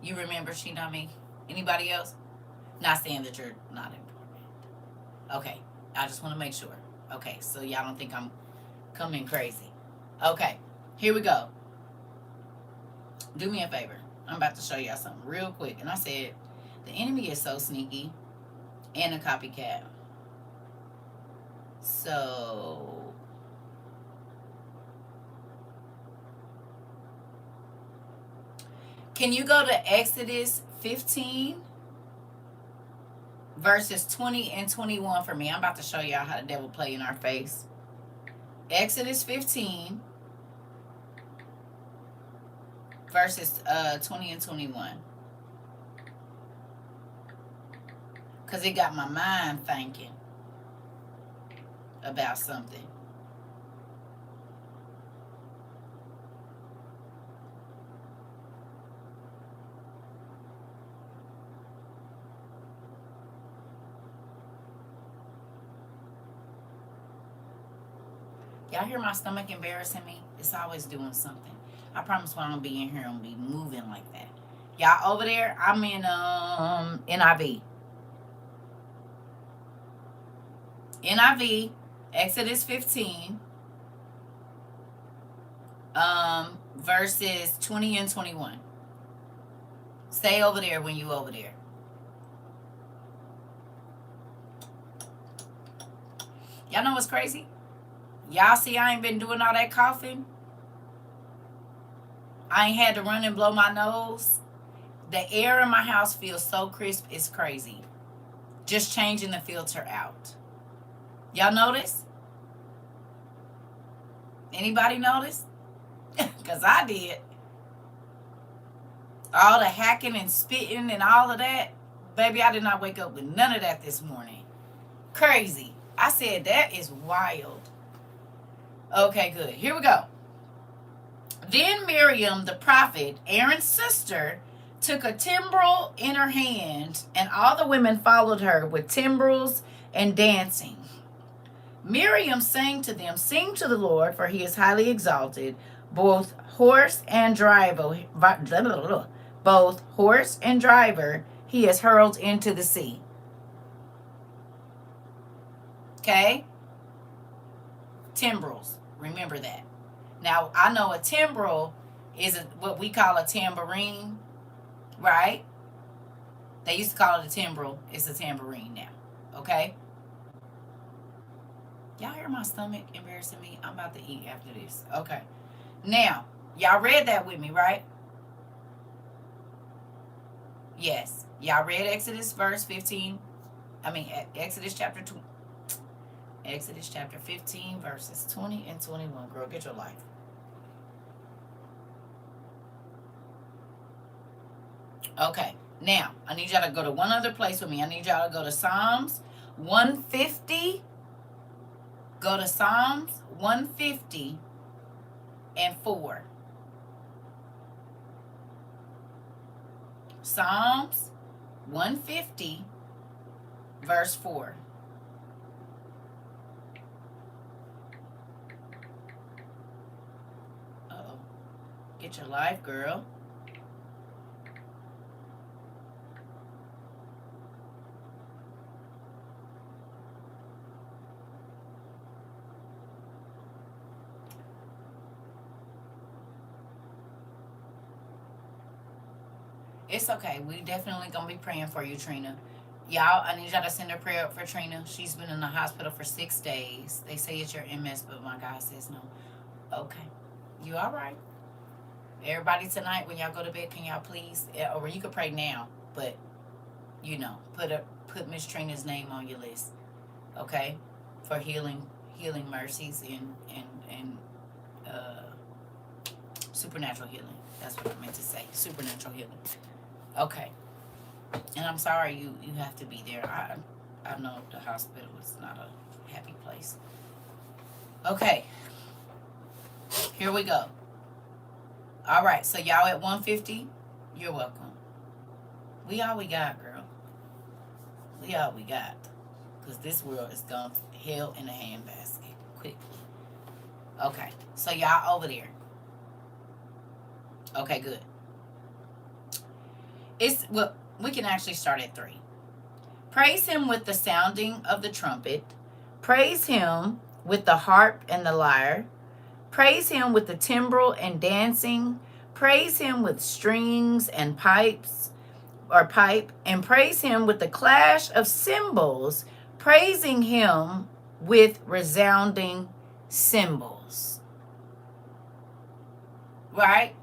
You remember, she not me? Anybody else? Not saying that you're not important. Okay, I just want to make sure. Okay, so y'all don't think I'm coming crazy. Okay, here we go. Do me a favor. I'm about to show y'all something real quick. And I said, the enemy is so sneaky and a copycat. So, can you go to Exodus 15, verses 20 and 21 for me? I'm about to show y'all how the devil play in our face. Exodus 15, verses 20 and 21. Because it got my mind thinking about something. Y'all hear my stomach embarrassing me? It's always doing something. I promise when I'm gonna be in here, I'm gonna be moving like that. Y'all over there, I'm in NIV. NIV, Exodus 15, verses 20 and 21. Stay over there when you over there. Y'all know what's crazy? Y'all see I ain't been doing all that coughing. I ain't had to run and blow my nose. The air in my house feels so crisp, it's crazy. Just changing the filter out. Y'all notice? Anybody notice? Because I did. All the hacking and spitting and all of that. Baby, I did not wake up with none of that this morning. Crazy. I said, that is wild. Okay, good. Here we go. Then Miriam, the prophet, Aaron's sister, took a timbrel in her hand, and all the women followed her with timbrels and dancing. Miriam sang to them, "Sing to the Lord, for he is highly exalted. Both horse and driver, he is hurled into the sea." Okay? Timbrels. Remember that. Now, I know a timbrel is what we call a tambourine, right? They used to call it a timbrel. It's a tambourine now. Okay? Y'all hear my stomach embarrassing me? I'm about to eat after this. Okay. Now, y'all read that with me, right? Yes. Y'all read Exodus verse 15. Exodus chapter 2. Exodus chapter 15, verses 20 and 21. Girl, get your life. Okay. Now, I need y'all to go to one other place with me. I need y'all to go to Psalms 150. Go to Psalms 150 and 4. Psalms 150, verse 4. Uh-oh. Get your life, girl. It's okay. We definitely gonna be praying for you, Trina. Y'all, I need y'all to send a prayer up for Trina. She's been in the hospital for 6 days. They say it's your MS, but my God says no. Okay. You all right? Everybody tonight, when y'all go to bed, can y'all please, or you could pray now, but put Miss Trina's name on your list, okay? For healing mercies and supernatural healing. That's what I meant to say. Supernatural healing. Okay. And I'm sorry you have to be there. I know the hospital is not a happy place. Okay. Here we go. All right. So y'all at 150? You're welcome. We all we got, girl. We all we got. Because this world is going hell in a handbasket quickly. Okay. So y'all over there. Okay, good. We can actually start at 3. Praise him with the sounding of the trumpet. Praise him with the harp and the lyre. Praise him with the timbrel and dancing. praise him with strings and pipes or pipe, and praise him with the clash of cymbals, praising him with resounding cymbals. Right?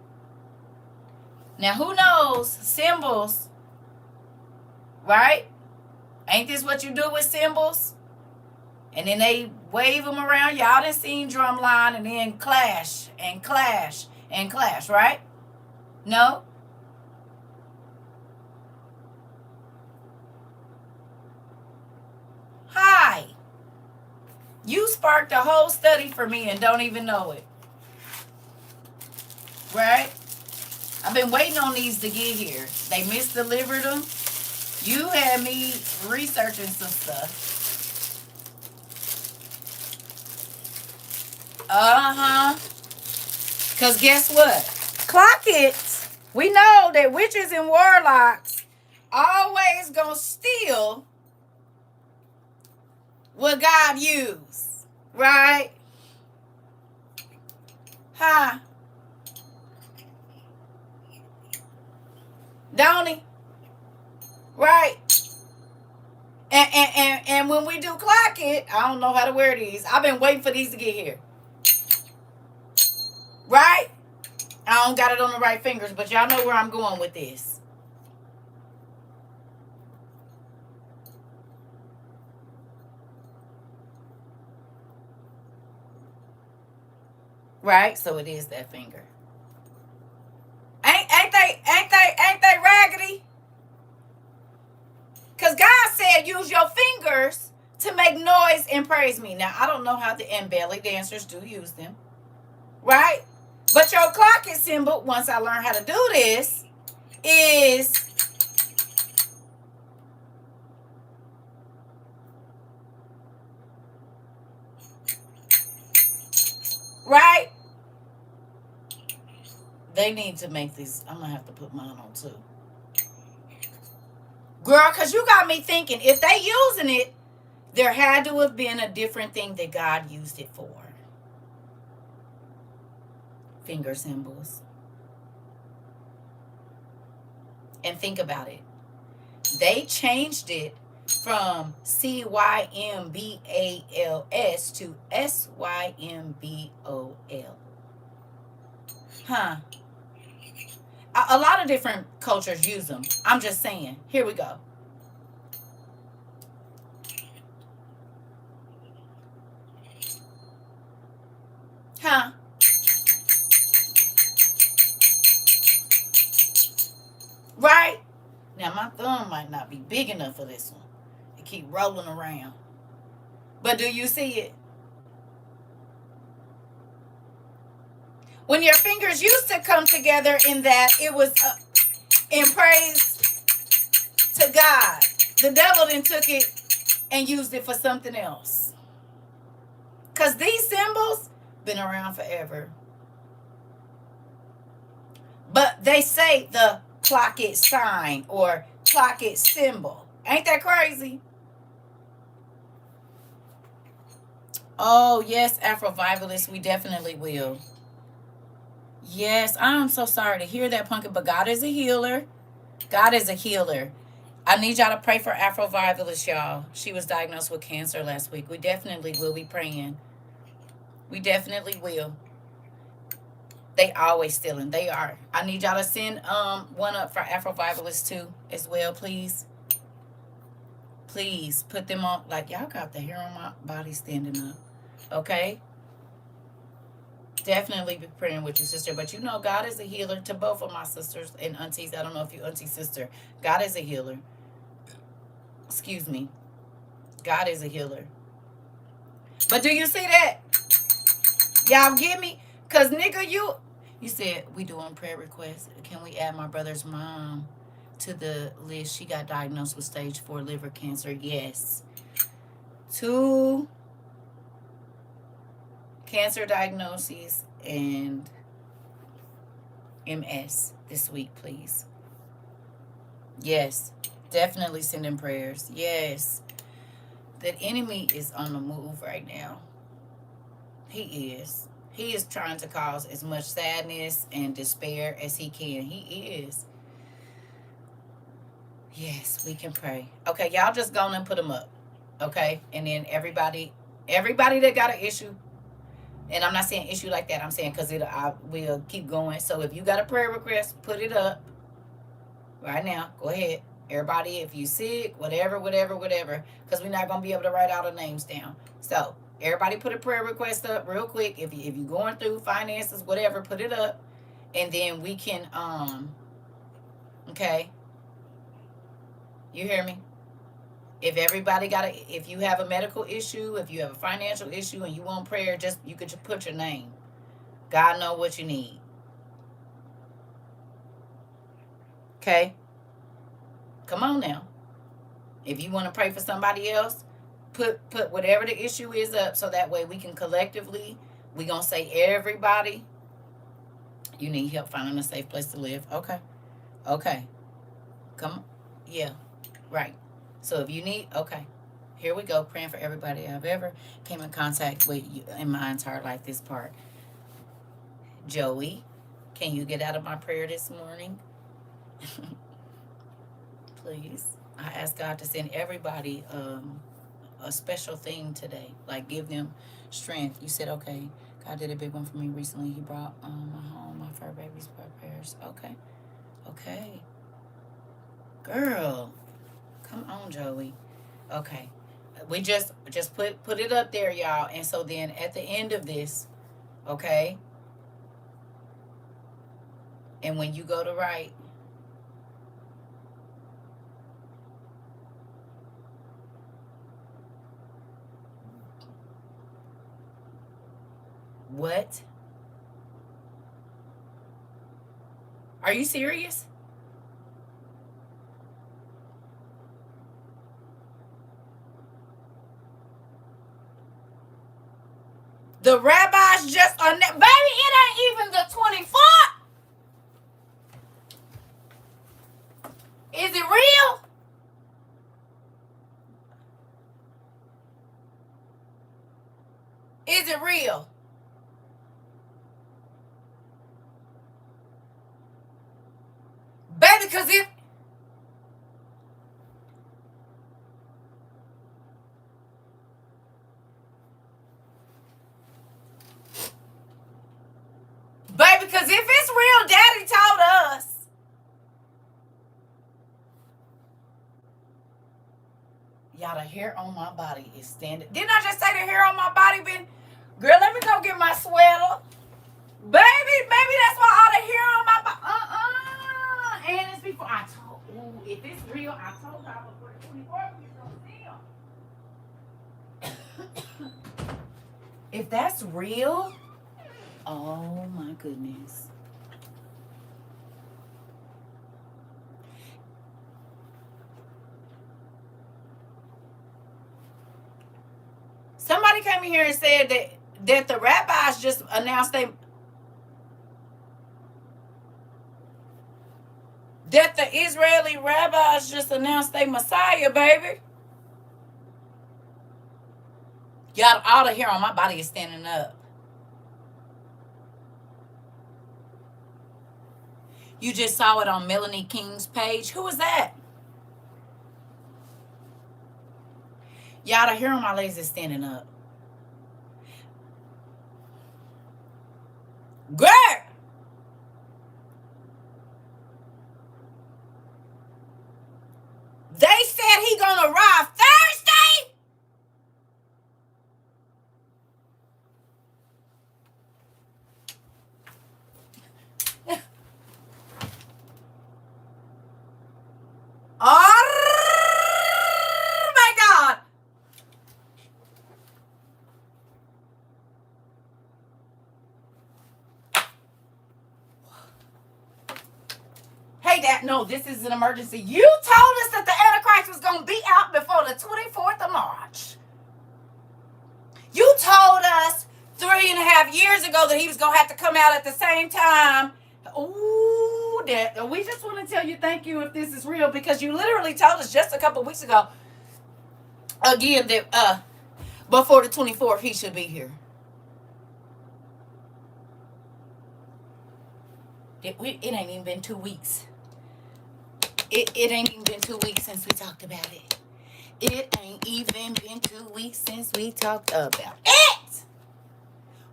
Now, who knows cymbals, right? Ain't this what you do with cymbals? And then they wave them around. Y'all done seen drumline and then clash and clash and clash, right? No? Hi. You sparked a whole study for me and don't even know it. Right? I've been waiting on these to get here. They misdelivered them. You had me researching some stuff. Because guess what? Clock it. We know that witches and warlocks always gonna steal what God used. Right? Huh? Don't he? Right? And when we do clock it, I don't know how to wear these. I've been waiting for these to get here. Right? I don't got it on the right fingers, but y'all know where I'm going with this. Right? So it is that finger. Ain't they raggedy? Because God said use your fingers to make noise and praise me. Now, I don't know how and belly dancers do use them. Right? But your clock it symbol, once I learn how to do this, is right? They need to make these. I'm going to have to put mine on too. Girl, because you got me thinking, if they using it, there had to have been a different thing that God used it for. Finger symbols. And think about it. They changed it from CYMBALS to SYMBOL. Huh. A lot of different cultures use them. I'm just saying. Here we go. Huh. Right? Now, my thumb might not be big enough for this one. It keep rolling around. But do you see it? When your fingers used to come together in that, it was in praise to God. The devil then took it and used it for something else. Because these symbols been around forever. But they say the clock it sign or clock it symbol. Ain't that crazy? Oh, yes, Afrovivalists, we definitely will. Yes, I'm so sorry to hear that, Pumpkin, but God is a healer. God is a healer. I need y'all to pray for Afrovivalist, y'all. She was diagnosed with cancer last week. We definitely will be praying. We definitely will. They always stealing. They are. I need y'all to send one up for Afrovivalist too as well, please. Please put them on. Like, y'all got the hair on my body standing up. Okay? Definitely be praying with you, sister. But you know, God is a healer to both of my sisters and aunties. I don't know if you auntie sister. God is a healer. Excuse me. God is a healer. But do you see that? Y'all get me? Because, nigga, you said we doing prayer requests. Can we add my brother's mom to the list? She got diagnosed with stage 4 liver cancer. Yes. 2 cancer diagnoses and MS this week, please. Yes. Definitely sending prayers. Yes. The enemy is on the move right now. He is. He is trying to cause as much sadness and despair as he can. He is. Yes, we can pray. Okay, y'all just go on and put them up. Okay, and then everybody that got an issue, and I'm not saying issue like that. I'm saying because I will keep going. So if you got a prayer request, put it up right now. Go ahead, everybody. If you sick, whatever, because we're not gonna be able to write all the names down. So everybody, put a prayer request up real quick. If you going through finances, whatever, put it up, and then we can Okay, you hear me? If you have a medical issue, if you have a financial issue, and you want prayer, you could just put your name. God know what you need. Okay, come on now. If you want to pray for somebody else, put whatever the issue is up, so that way we can collectively. We gonna say everybody. You need help finding a safe place to live. Okay, come on. Yeah, right. So if you need, okay, here we go. Praying for everybody I've ever came in contact with in my entire life. This part. Joey, can you get out of my prayer this morning? Please. I ask God to send everybody a special thing today. Like, give them strength. You said, okay, God did a big one for me recently. He brought my home, my fur babies, prayers. Okay. Girl, come on, Joey. Okay. We just put it up there, y'all. And so then at the end of this, okay, and when you go to write, what? Are you serious? The rabbis just baby, it ain't even the 24th. Is it real? Is it real? Baby, because if it's real, Daddy told us. Y'all, the hair on my body is standing. Didn't I just say the hair on my body been? Girl, let me go get my sweater. Baby, that's why all the hair on my body. And it's before I told. Ooh, if it's real, I told y'all before the 24th we gonna see them. If that's real, oh my goodness. Somebody came in here and said that the rabbis just announced that the Israeli rabbis just announced they Messiah, baby. Y'all, all the hair on my body is standing up. You just saw it on Melanie King's page. Who was that? Y'all, the hair on my legs is standing up. Girl! They said he gonna arrive Thursday? Oh my God! Hey, Dad, no, this is an emergency. You told us that the Antichrist was going to be out before the 24th of March. You told us 3.5 years ago that he was going to have to come out at the same time. Ooh, Dad, we just want to tell you thank you if this is real, because you literally told us just a couple weeks ago, again, that before the 24th he should be here. It ain't even been 2 weeks. It ain't even been 2 weeks since we talked about it. It ain't even been 2 weeks since we talked about it.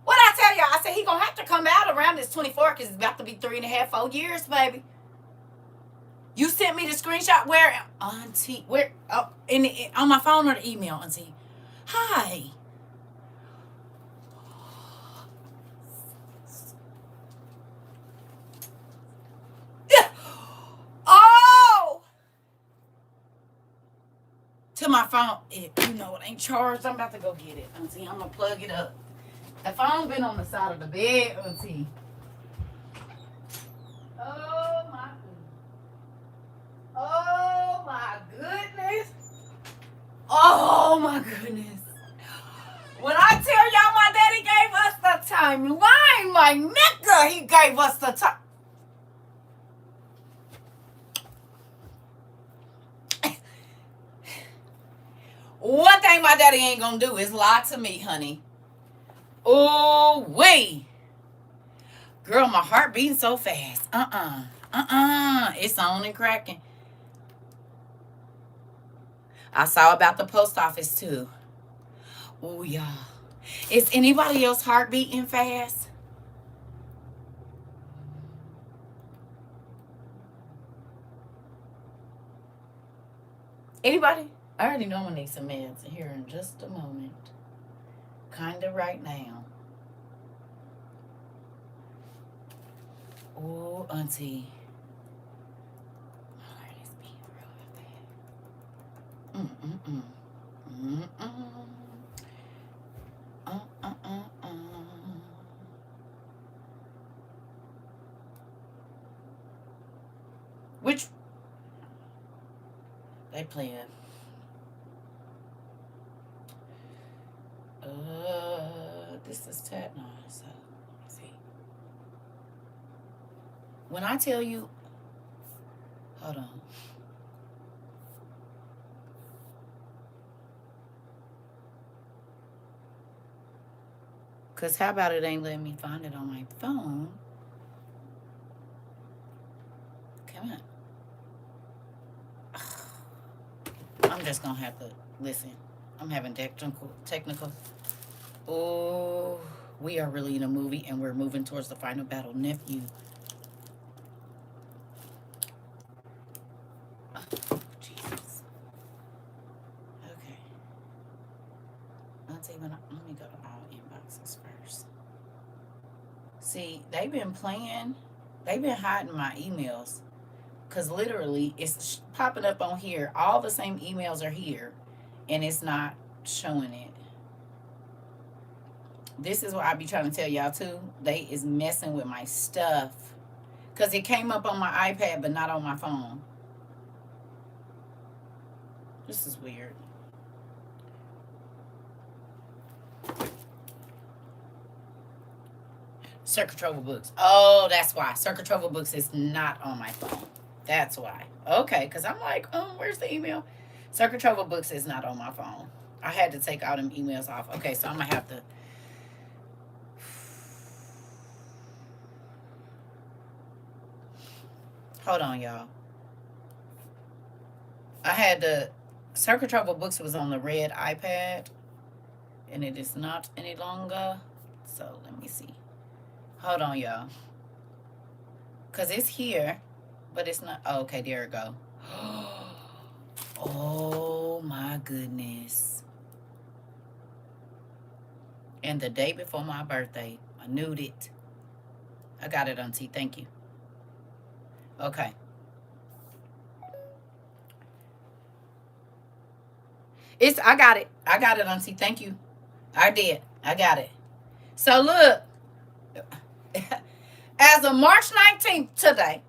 What I tell y'all? I said he gonna have to come out around this 24 because it's about to be 3.5, 4 years, baby. You sent me the screenshot where Auntie, where on my phone or the email, Auntie. Hi. Oh, to my phone. It ain't charged. I'm about to go get it, Auntie. I'm gonna plug it up. The phone been on the side of the bed, Auntie. Oh my goodness. Oh my goodness. Oh my goodness. When I tell y'all my daddy gave us the timeline, my nigga, he gave us the time. One thing my daddy ain't gonna do is lie to me, honey. Oh, wait. Girl, my heart beating so fast. It's on and cracking. I saw about the post office too. Oh, y'all. Is anybody else heart beating fast? Anybody? I already know I need some meds here in just a moment. Kinda right now. Oh, Auntie. My heart is beating real fast. Which they playing? This is Tat 9, so let's see. When I tell you, hold on. Cause how about it ain't letting me find it on my phone? Come on. I'm just gonna have to listen. I'm having technical. Oh, we are really in a movie and we're moving towards the final battle. Nephew. Oh, Jesus. Okay. Let me go to all inboxes first. See, they've been playing. They've been hiding my emails. Because literally, it's popping up on here. All the same emails are here. And it's not showing it. This is what I be trying to tell y'all too. They is messing with my stuff. Because it came up on my iPad, but not on my phone. This is weird. CERCA TROVA books. Oh, that's why. CERCA TROVA books is not on my phone. That's why. Okay, because I'm like, where's the email? CERCA TROVA books is not on my phone. I had to take all them emails off. Okay, so I'm going to have to. Hold on, y'all. I had the CERCA TROVA books was on the red iPad, and it is not any longer. So let me see. Hold on, y'all. Because it's here, but it's not. Oh, okay, there we go. Oh, my goodness. And the day before my birthday, I knew it. I got it, Auntie. Thank you. Okay. I got it. I got it, Auntie. Thank you. I did. I got it. So look, as of March 19th today,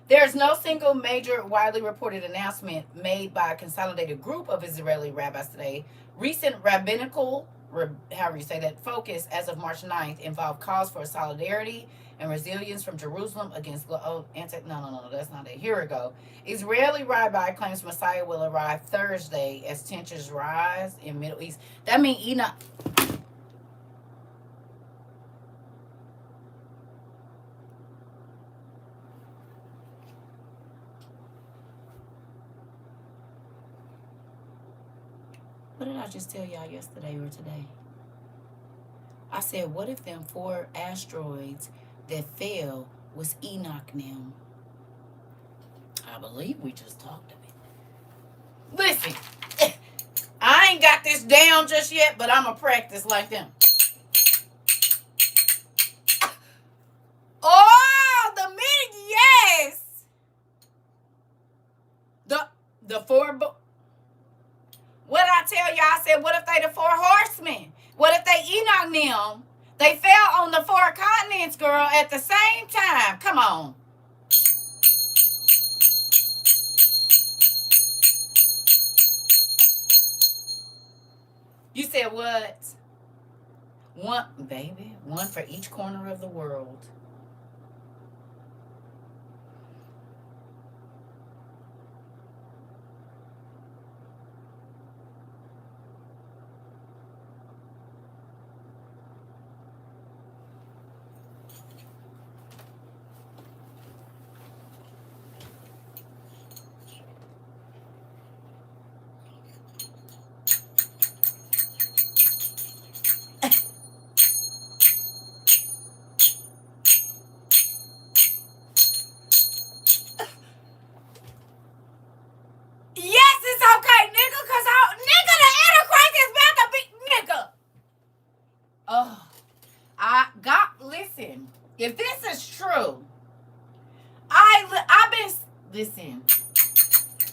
there's no single major widely reported announcement made by a consolidated group of Israeli rabbis today. Recent rabbinical, however you say that, focus as of March 9th involved calls for solidarity and resilience from Jerusalem against no, that's not it. Here we go. Israeli rabbi claims Messiah will arrive Thursday as tensions rise in Middle East. That means Enoch. What did I just tell y'all yesterday or today? I said, what if them 4 asteroids that fell was Enoch them? I believe we just talked of it. Listen, I ain't got this down just yet, but I'm going to practice like them. Oh, the meaning, yes. The four. What did I tell y'all? I said, what if they the 4 horsemen? What if they Enoch them? They fell on the 4 continents, girl, at the same time. Come on. You said what? One, baby. One for each corner of the world. Yes, it's okay, nigga, because nigga, the Antichrist is about to be, nigga. Oh, listen, if this is true, I've been, listen,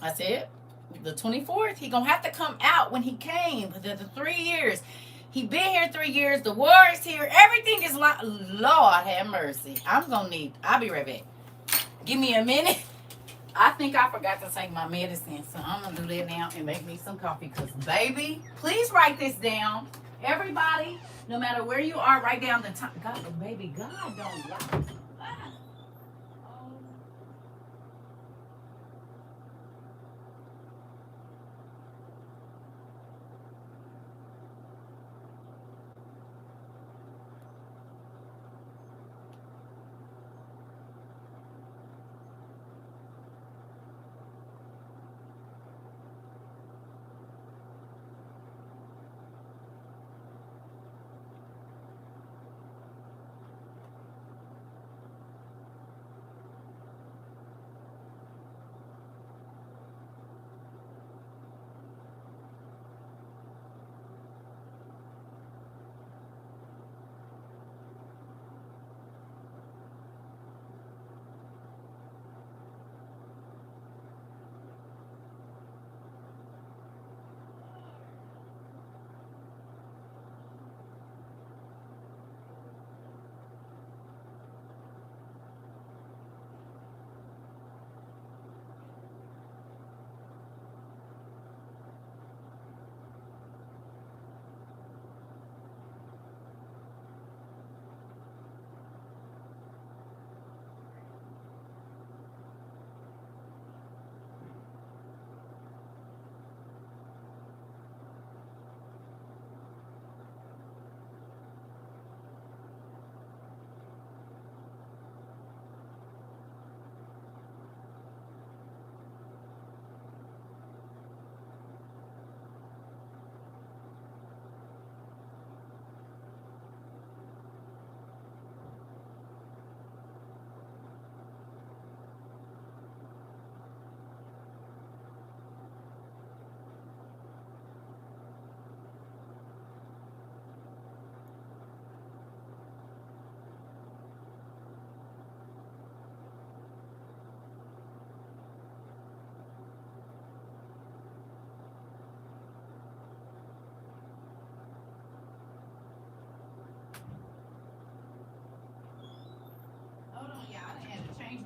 I said, the 24th, he gonna have to come out when he came, the 3 years. He been here 3 years, the war is here, everything is like, Lord have mercy. I'll be right back. Give me a minute. I think I forgot to take my medicine, so I'm going to do that now and make me some coffee. Because, baby, please write this down. Everybody, no matter where you are, write down the time. God, baby, God don't lie.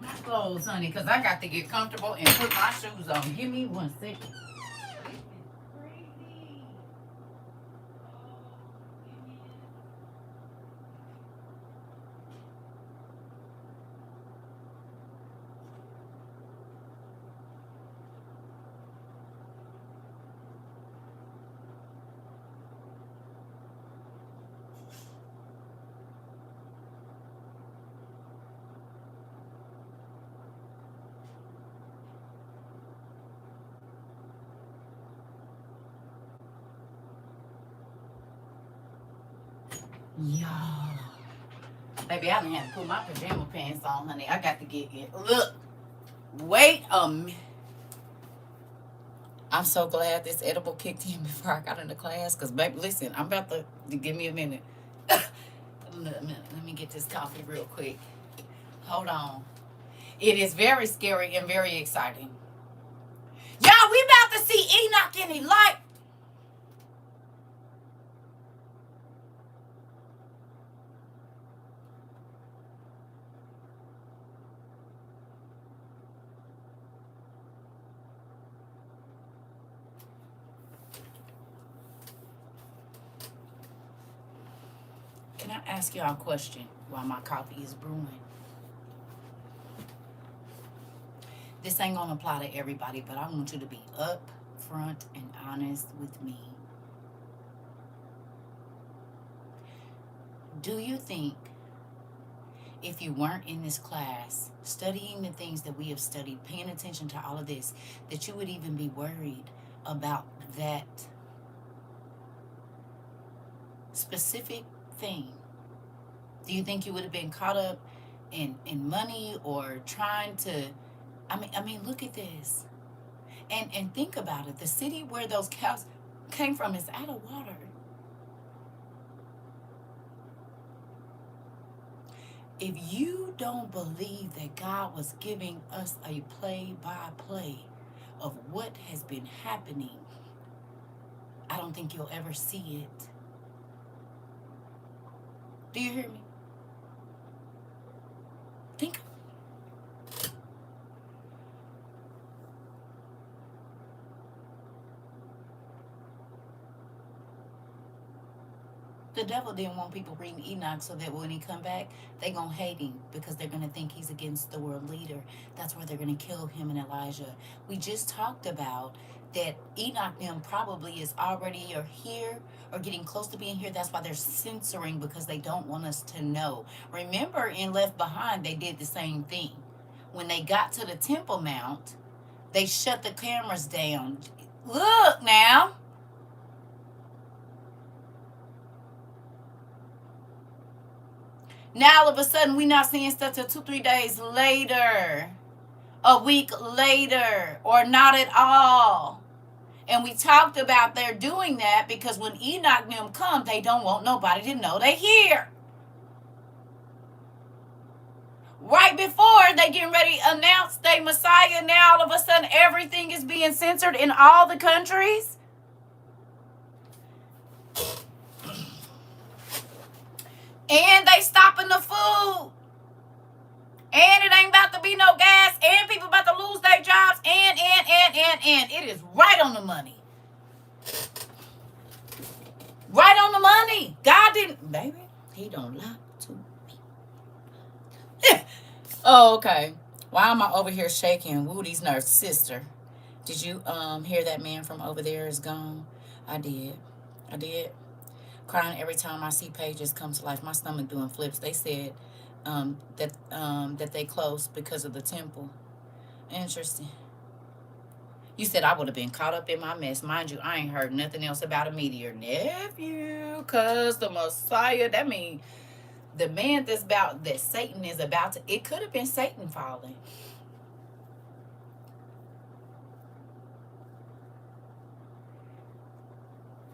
My clothes, honey, because I got to get comfortable and put my shoes on. Give me 1 second. Y'all. Baby, I didn't have to put my pajama pants on, honey. I got to get it. Look. Wait a minute. I'm so glad this edible kicked in before I got into class. Because, baby, listen, I'm about to give me a minute. Let me get this coffee real quick. Hold on. It is very scary and very exciting. Y'all, we about to see Enoch in Elijah. Can I ask y'all a question while my coffee is brewing? This ain't gonna apply to everybody, but I want you to be upfront and honest with me. Do you think if you weren't in this class, studying the things that we have studied, paying attention to all of this, that you would even be worried about that specific thing? Do you think you would have been caught up in money or trying to I mean look at this. And think about it. The city where those cows came from is out of water. If you don't believe that God was giving us a play-by-play of what has been happening, I don't think you'll ever see it. Do you hear me? Think. The devil didn't want people reading Enoch so that when he come back, they going to hate him because they're going to think he's against the world leader. That's where they're going to kill him and Elijah. We just talked about that Enoch them probably is already or here or getting close to being here. That's why they're censoring, because they don't want us to know. Remember in Left Behind, they did the same thing. When they got to the Temple Mount, they shut the cameras down. Look now. Now all of a sudden we not seeing stuff till 2-3 days later, a week later, or not at all. And we talked about they're doing that because when Enoch and them come, they don't want nobody to know they here. Right before they getting ready to announce their Messiah, now all of a sudden everything is being censored in all the countries. And they stopping the food. And it ain't about to be no gas. And people about to lose their jobs. And. It is right on the money. Right on the money. God didn't, baby, he don't lie to me. Oh, okay. Why am I over here shaking Woody's nurse sister? Did you hear that man from over there is gone? I did. Crying every time I see pages come to life. My stomach doing flips. They said that they closed because of the temple. Interesting. You said I would have been caught up in my mess. Mind you, I ain't heard nothing else about a meteor. Nephew, cause the Messiah, that means the man that Satan is about to, it could have been Satan falling.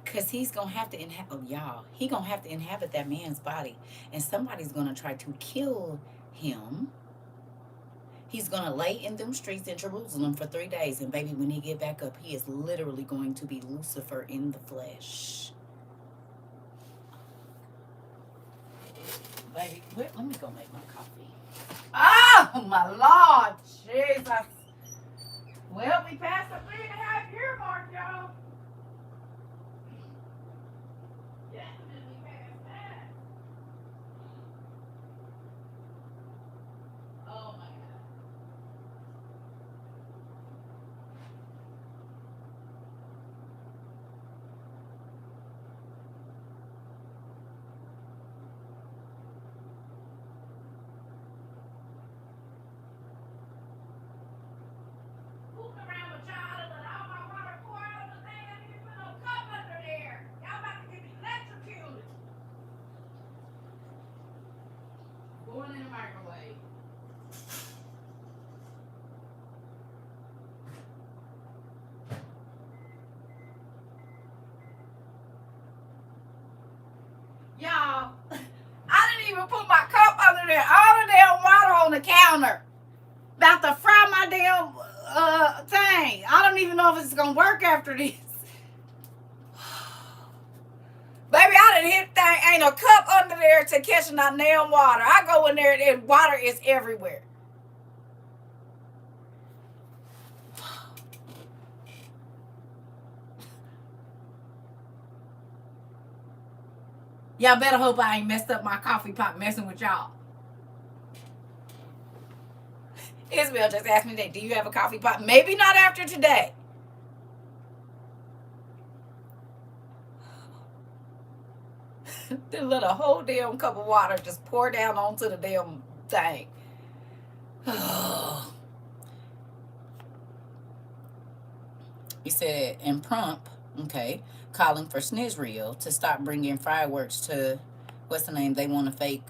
Because he's going to have to he going to have to inhabit that man's body. And somebody's going to try to kill him. He's going to lay in them streets in Jerusalem for 3 days. And baby, when he get back up, he is literally going to be Lucifer in the flesh. Baby, let me go make my coffee. Oh, my Lord. Jesus. Well, we passed the 3.5 year mark, y'all. Definitely past that. Oh, my God. Fooling around with y'all and let all my water pour out of the thing. I didn't even put no cup under there. Y'all about to get electrocuted. Going in the microwave. Y'all, I didn't even put my cup under there. All the damn water on the counter. About to fry my damn thing. I don't even know if it's gonna work after this. Baby, I done hit thing. Ain't a cup under there to catch that damn water. I go in there and water is everywhere. Y'all better hope I ain't messed up my coffee pot messing with y'all. Isabel just asked me today, do you have a coffee pot? Maybe not after today. Then let a whole damn cup of water just pour down onto the damn thing. He said, and prompt, okay, calling for Snizreal to stop bringing fireworks to, what's the name? They want a fake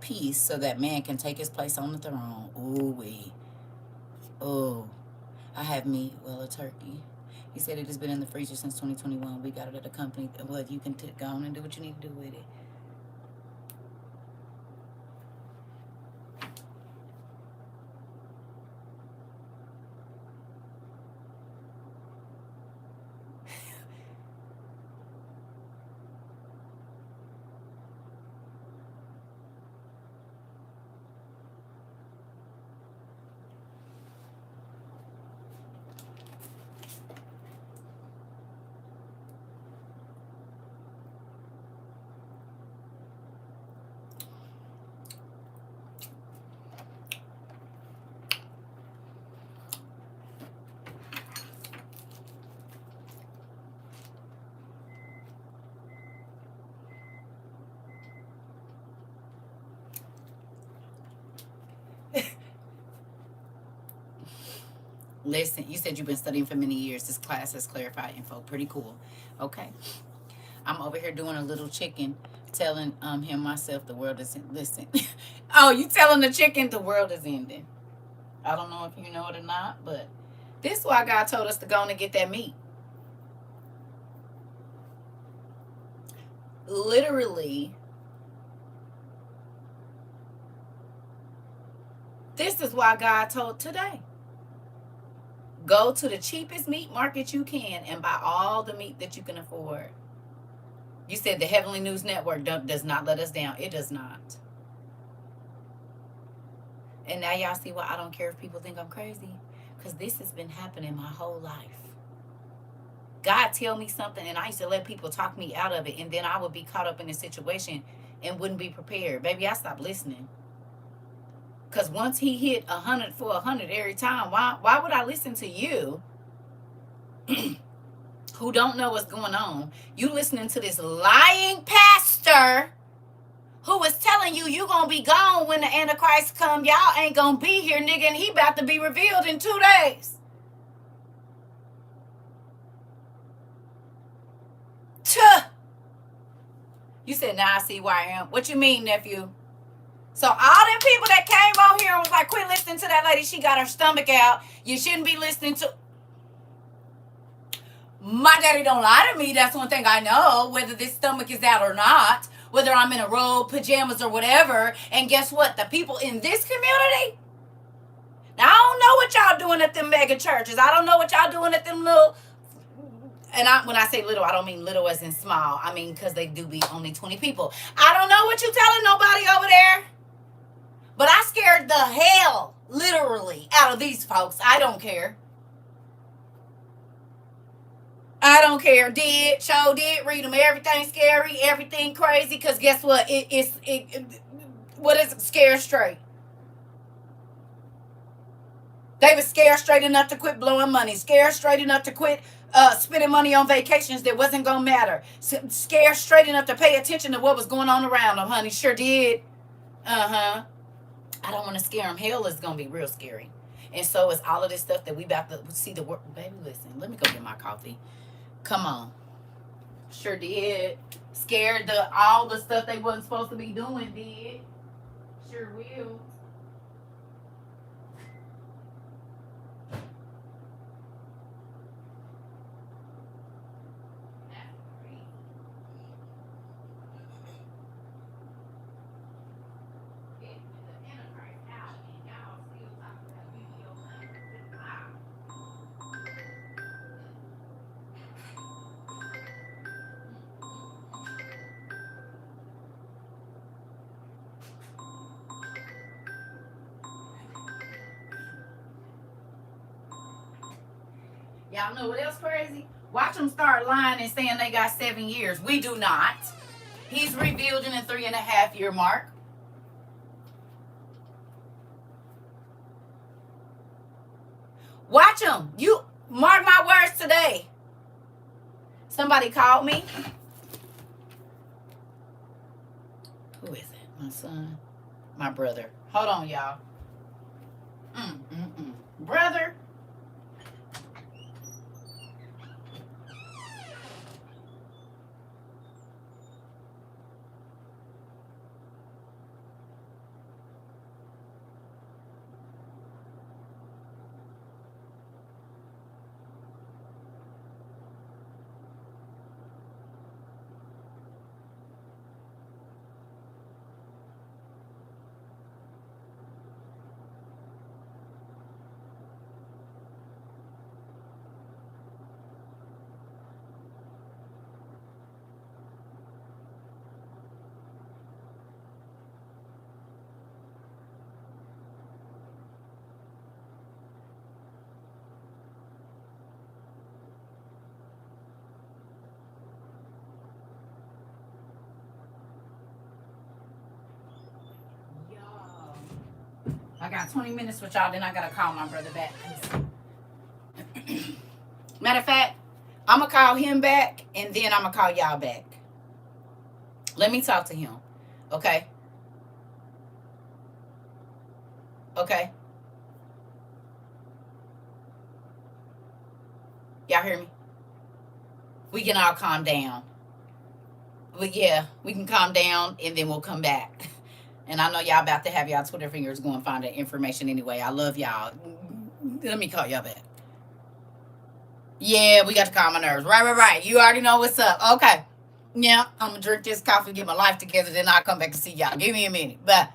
peace so that man can take his place on the throne. Ooh-wee. Oh, I have meat, well, a turkey. He said it has been in the freezer since 2021. We got it at a company. Well, you can go on and do what you need to do with it. Listen, you said you've been studying for many years. This class has clarified info. Pretty cool. Okay. I'm over here doing a little chicken, telling him myself the world is listen. Oh, you telling the chicken the world is ending. I don't know if you know it or not, but this is why God told us to go and get that meat. Literally, this is why God told today. Go to the cheapest meat market you can and buy all the meat that you can afford. You said the Heavenly News Network does not let us down. It does not. And now y'all see why I don't care if people think I'm crazy. Because this has been happening my whole life. God tell me something and I used to let people talk me out of it. And then I would be caught up in a situation and wouldn't be prepared. Baby, I stopped listening. Because once he hit 100 for 100 every time, why would I listen to you who don't know what's going on? You listening to this lying pastor who is telling you you going to be gone when the Antichrist come. Y'all ain't going to be here, nigga, and he about to be revealed in 2 days. Tuh. You said, now I see why I am. What you mean, nephew? So all them people that came on here and was like, quit listening to that lady. She got her stomach out. You shouldn't be listening to. My daddy don't lie to me. That's one thing I know, whether this stomach is out or not, whether I'm in a robe, pajamas, or whatever. And guess what? The people in this community, now I don't know what y'all doing at them mega churches. I don't know what y'all doing at them little, and when I say little, I don't mean little as in small. I mean, because they do be only 20 people. I don't know what you telling nobody over there. But I scared the hell, literally, out of these folks. I don't care. I don't care. Did, show, did, read them. Everything scary, everything crazy. Because guess what? What is it? Scared straight. They were scared straight enough to quit blowing money. Scared straight enough to quit spending money on vacations that wasn't going to matter. Scared straight enough to pay attention to what was going on around them, honey. Sure did. Uh-huh. I don't want to scare them. Hell is going to be real scary. And so is all of this stuff that we about to see the world. Baby, listen. Let me go get my coffee. Come on. Sure did. Scared all the stuff they wasn't supposed to be doing did. Sure will. Y'all know what else crazy? Watch them start lying and saying they got 7 years. We do not. He's revealed in a 3.5-year mark. Watch him. You mark my words today. Somebody called me. Who is it? My son? My brother. Hold on, y'all. Brother. I got 20 minutes with y'all, then I gotta call my brother back. Matter of fact, I'm gonna call him back, and then I'm gonna call y'all back. Let me talk to him, okay? Okay? Y'all hear me? We can all calm down. But yeah, we can calm down, and then we'll come back. And I know y'all about to have y'all Twitter fingers go and find that information anyway. I love y'all. Let me call y'all back. Yeah, we got to calm my nerves. Right. You already know what's up. Okay. Yeah, I'm going to drink this coffee, get my life together, then I'll come back and see y'all. Give me a minute. Bye.